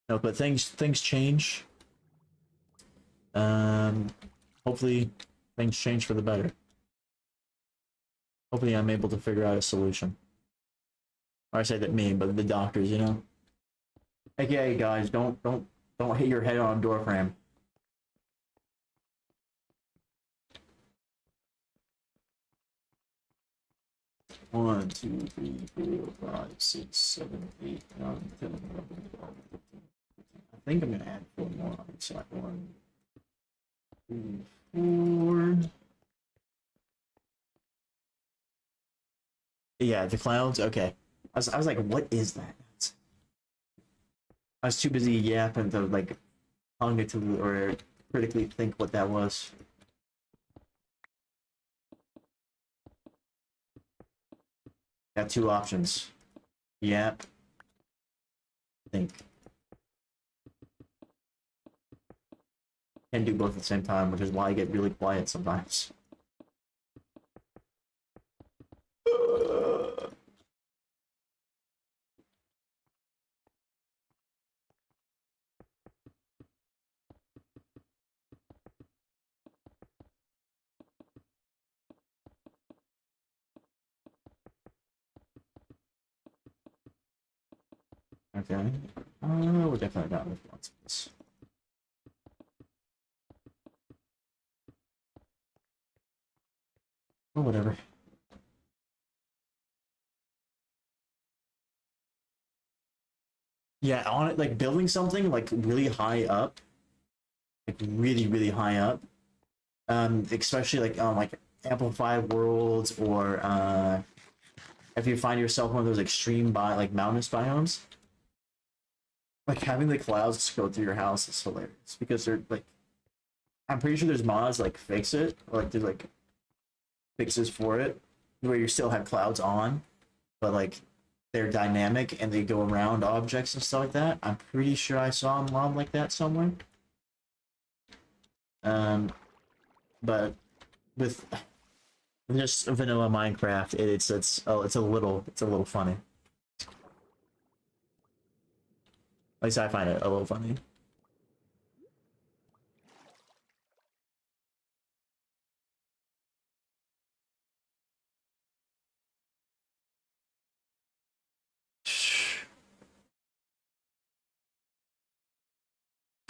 No, but things change. Hopefully things change for the better. Hopefully I'm able to figure out a solution. Or I say that me, but the doctors, you know. AKA guys, don't hit your head on a door frame. One, two, three, four, 5, 6, 7, 8, 9, 10, 11, 12, 13. I think I'm gonna add 4 more on each side. 1, 2, 4. Yeah, the clouds. Okay, I was like, what is that? I was too busy yapping to like cognitively or critically think what that was. Got 2 options. Yap. Think. Can't do both at the same time, which is why I get really quiet sometimes. Okay. We're definitely not with lots of this. Or whatever. Yeah, on it, like building something like really high up, like really, really high up. Especially like amplified worlds or if you find yourself one of those extreme like mountainous biomes, like having the clouds go through your house is hilarious because they're like, I'm pretty sure there's mods like fix it, or like there's like fixes for it where you still have clouds on, but like they're dynamic and they go around objects and stuff like that. I'm pretty sure I saw a mod like that somewhere. But with just vanilla Minecraft, it's a little funny. At least I find it a little funny.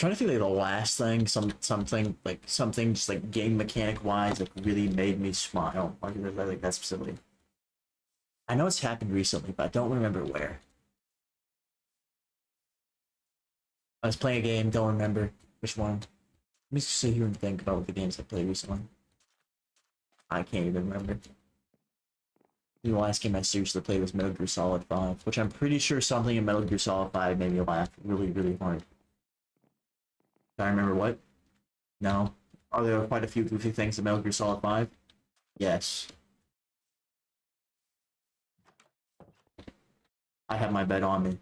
trying to think like the last thing, something just like game mechanic wise, like really made me smile. Like that specifically. I know it's happened recently, but I don't remember where. I was playing a game, don't remember which one. Let me sit here and think about the games I played recently. I can't even remember. The last game I seriously played was Metal Gear Solid 5, which I'm pretty sure something in Metal Gear Solid 5 made me laugh really, really hard. Do I remember what? No. Are there quite a few goofy things in Metal Gear Solid 5? Yes. I have my bed on me.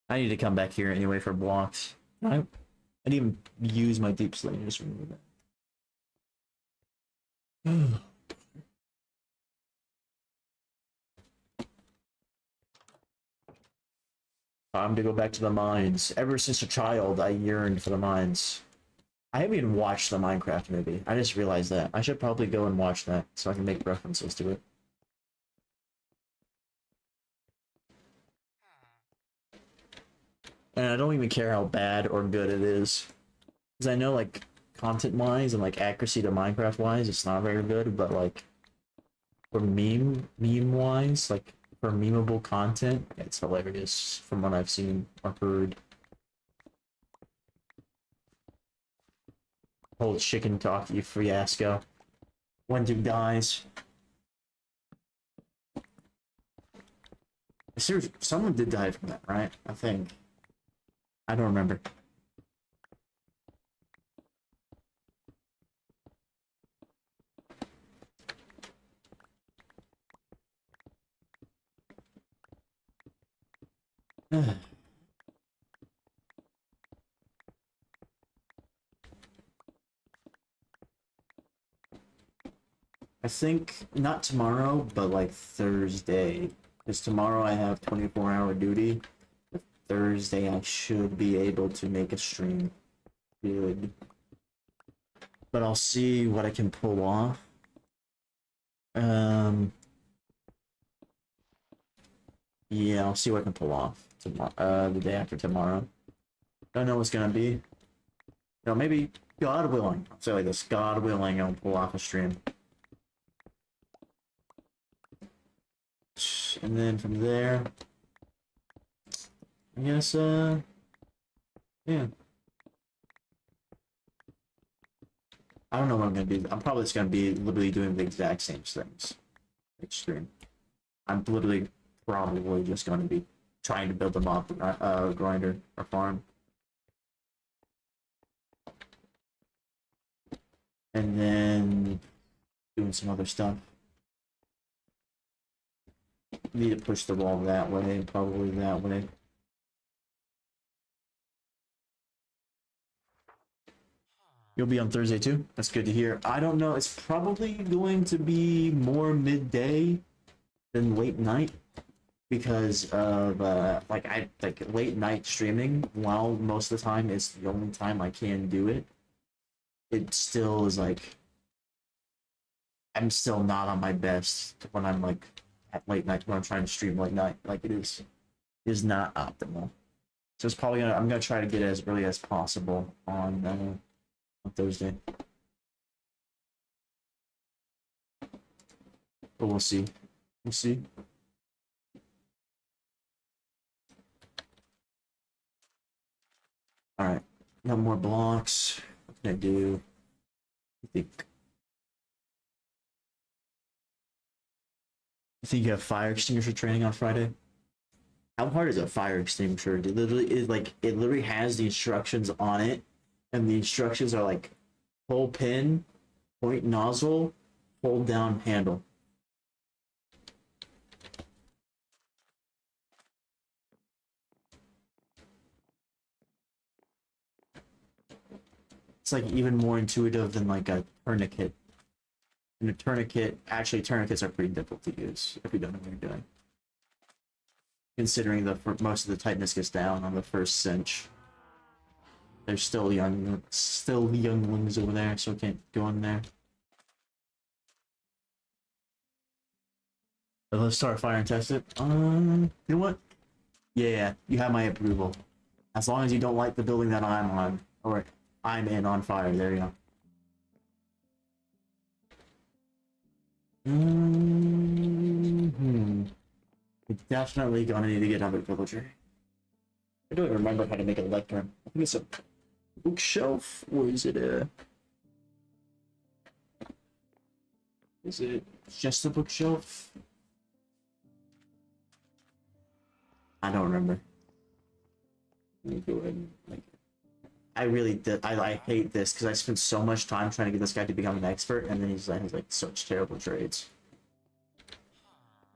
I need to come back here anyway for blocks. I didn't even use my deep slate. Just remove that. Time to go back to the mines. Ever since a child, I yearned for the mines. I haven't even watched the Minecraft movie. I just realized that. I should probably go and watch that so I can make references to it. And I don't even care how bad or good it is. Because I know, like, content-wise and, like, accuracy to Minecraft-wise, it's not very good, but, like, for meme-wise, like, for memeable content, it's hilarious from what I've seen or heard. Whole chicken talkie fiasco. When dude dies. Seriously, someone did die from that, right? I think. I don't remember. I think not tomorrow, but like Thursday. Because tomorrow I have 24-hour duty. Thursday I should be able to make a stream. Good. But I'll see what I can pull off. Yeah, I'll see what I can pull off tomorrow, the day after tomorrow. Don't know what's gonna be. You know, maybe God willing. I'll say like this: God willing, I'll pull off a stream. And then from there, I guess, yeah. I don't know what I'm gonna do. I'm probably just gonna be literally doing the exact same things. Extreme. I'm literally probably just gonna be trying to build them up, grinder or farm. And then doing some other stuff. Need to push the wall that way, probably that way. You'll be on Thursday too? That's good to hear. I don't know. It's probably going to be more midday than late night because of like late night streaming. While most of the time is the only time I can do it, it still is like I'm still not on my best when I'm like at late night when I'm trying to stream late night. Like it is not optimal. So it's probably I'm gonna try to get it as early as possible on Thursday. But we'll see. We'll see. Alright. Got more blocks. What can I do? I think you have fire extinguisher training on Friday? How hard is a fire extinguisher? It literally has the instructions on it, and the instructions are like pull pin, point nozzle, hold down handle. It's like even more intuitive than like a tourniquet. And a tourniquet, actually tourniquets are pretty difficult to use if you don't know what you're doing. Considering most of the tightness gets down on the first cinch. There's still younglings over there, so I can't go in there. But let's start fire and test it. You know what? Yeah, you have my approval. As long as you don't light the building that I'm on, or I'm in on fire. There you go. We're definitely gonna need to get another villager. I don't remember how to make a lectern. I think it's a bookshelf, or is it a... Is it just a bookshelf? I don't remember. Let me go ahead and like... I really did. I hate this because I spent so much time trying to get this guy to become an expert, and then he's has like such terrible trades.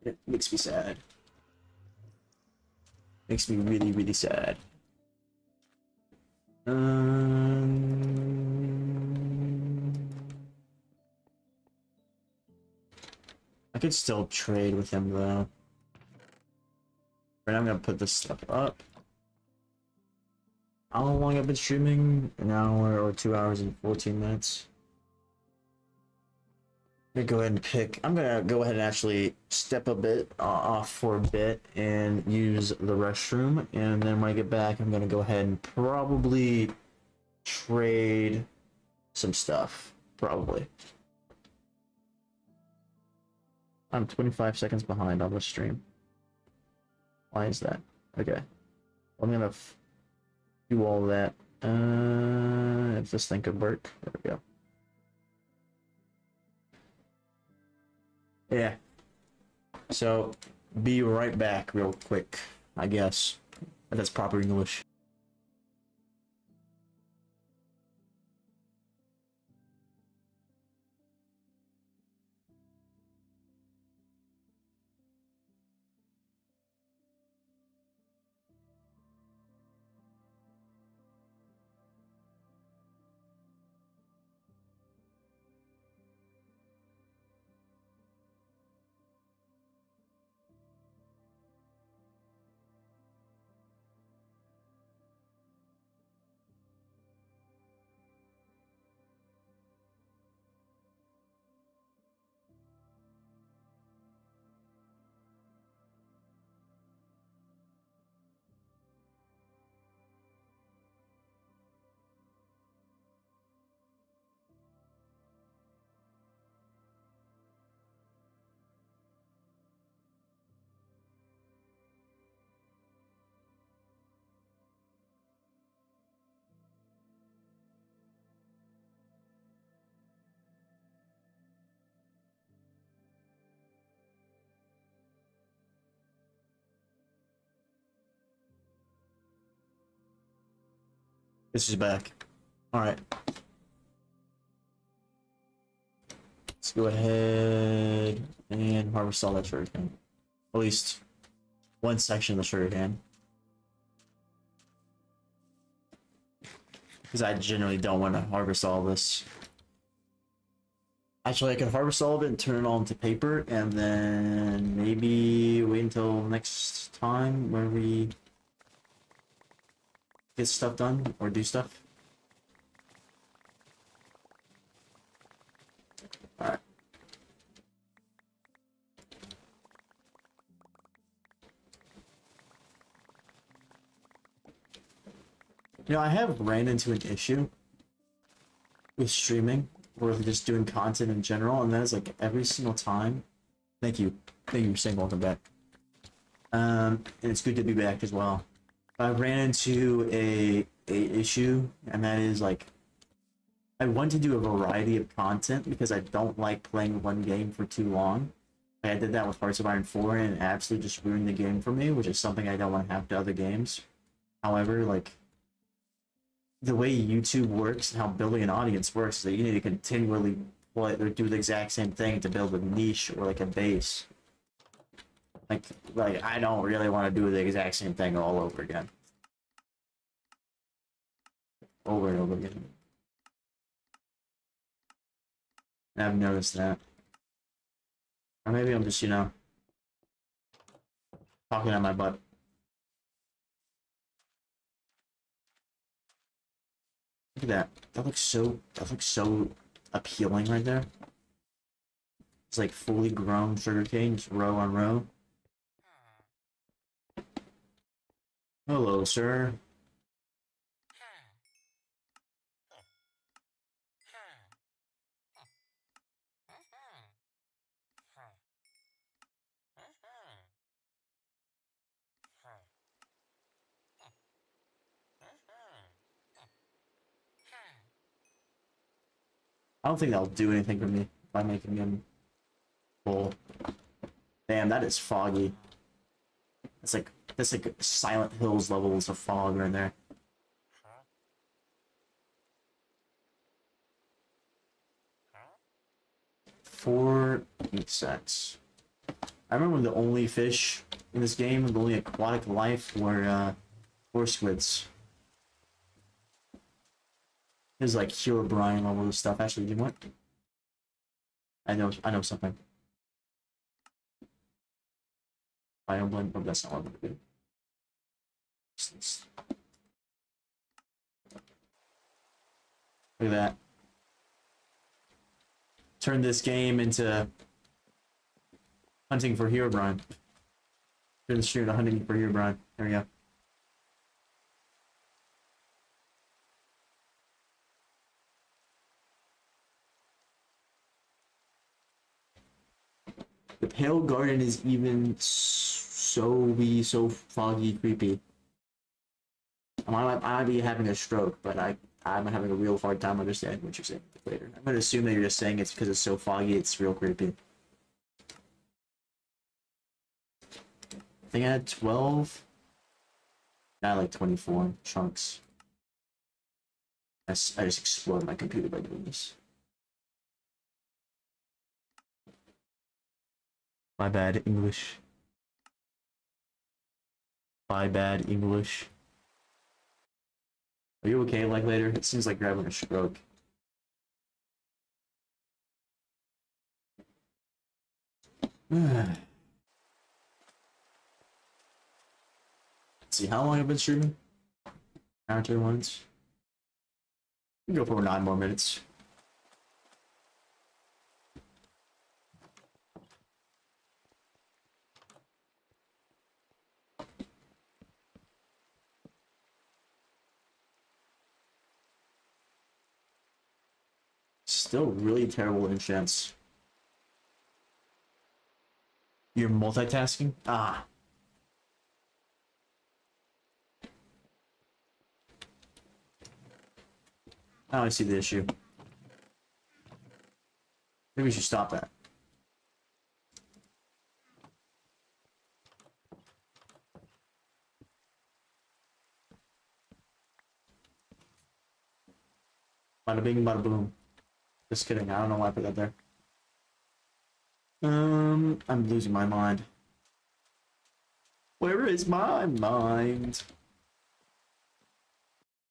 It makes me sad. Makes me really, really sad. I could still trade with him though. Right now I'm gonna put this stuff up. How long I've been streaming? An hour or 2 hours and 14 minutes. I'm gonna go ahead and pick. I'm gonna go ahead and actually step a bit off for a bit and use the restroom. And then when I get back, I'm gonna go ahead and probably trade some stuff. Probably. I'm 25 seconds behind on the stream. Why is that? Okay. I'm gonna do all that. If this thing could work. There we go. Yeah. So, be right back real quick, I guess. That's proper English. This is back. Alright. Let's go ahead and harvest all that sugarcane. At least one section of the sugarcane. Because I generally don't want to harvest all this. Actually, I can harvest all of it and turn it all into paper, and then maybe wait until next time when we get stuff done or do stuff. Alright. You know, I have ran into an issue with streaming or just doing content in general, and that is like every single time. Thank you for saying welcome back. And it's good to be back as well. I ran into a issue, and that is like I want to do a variety of content because I don't like playing one game for too long. I did that with Hearts of Iron 4 and it absolutely just ruined the game for me, which is something I don't want to have to other games. However, like the way YouTube works and how building an audience works is that you need to continually play or do the exact same thing to build a niche or like a base. Like I don't really want to do the exact same thing all over again. Over and over again. I've noticed that. Or maybe I'm just, you know, talking on my butt. Look at that. That looks so appealing right there. It's like fully grown sugarcane, just row on row. Hello, sir. I don't think that'll do anything for me by making him full. Damn, that is foggy. That's like Silent Hills levels of fog right there. 4 cents. I remember when the only fish in this game, the only aquatic life, were squids. There's like Herobrine level of stuff. Actually, you know what? I know something. Bioblend. Oh, that's not what I'm gonna do. Look at that. Turn this game into hunting for Herobrine. Turn the stream to hunting for Herobrine. There we go. The Pale Garden is even so foggy, creepy. I might be having a stroke, but I'm having a real hard time understanding what you're saying later. I'm gonna assume that you're just saying it's because it's so foggy, it's real creepy. I think I had 12. I had like 24 chunks. I just exploded my computer by doing this. My bad, English. My bad, English. Are you okay, like, later? It seems like you're having a stroke. Let's see, how long I've been streaming? Counter ones. We can go for 9 more minutes. Still really terrible enchants. You're multitasking? Ah. Now I see the issue. Maybe we should stop that. Bada bing, bada boom. Just kidding, I don't know why I put that there. I'm losing my mind. Where is my mind?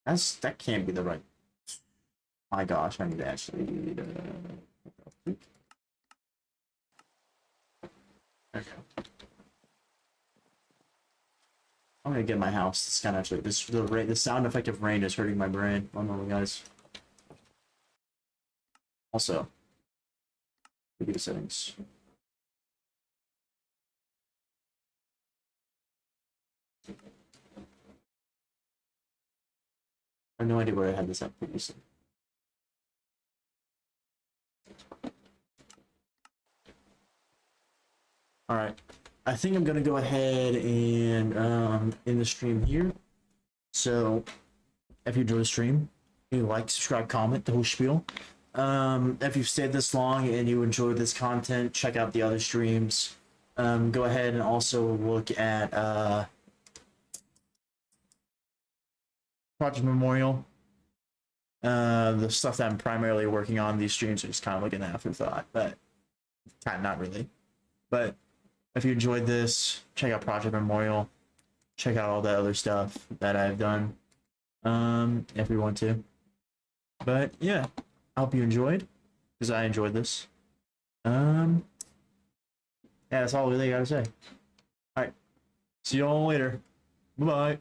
That can't be the right. My gosh, I need to actually. Okay. I'm gonna get my house. It's kind of actually the sound effect of rain is hurting my brain. Oh no, guys. Also, computer settings. I have no idea where I had this up previously. All right, I think I'm gonna go ahead and end the stream here. So, if you enjoyed the stream, you like, subscribe, comment, the whole spiel. If you've stayed this long and you enjoyed this content, check out the other streams. Go ahead and also look at Project Memorial. The stuff that I'm primarily working on, these streams are just kind of like an afterthought, but kind of not really. But if you enjoyed this, check out Project Memorial. Check out all the other stuff that I've done, if you want to. But yeah, I hope you enjoyed, because I enjoyed this. Yeah, that's all I really gotta say. All right, see you all later. Bye bye.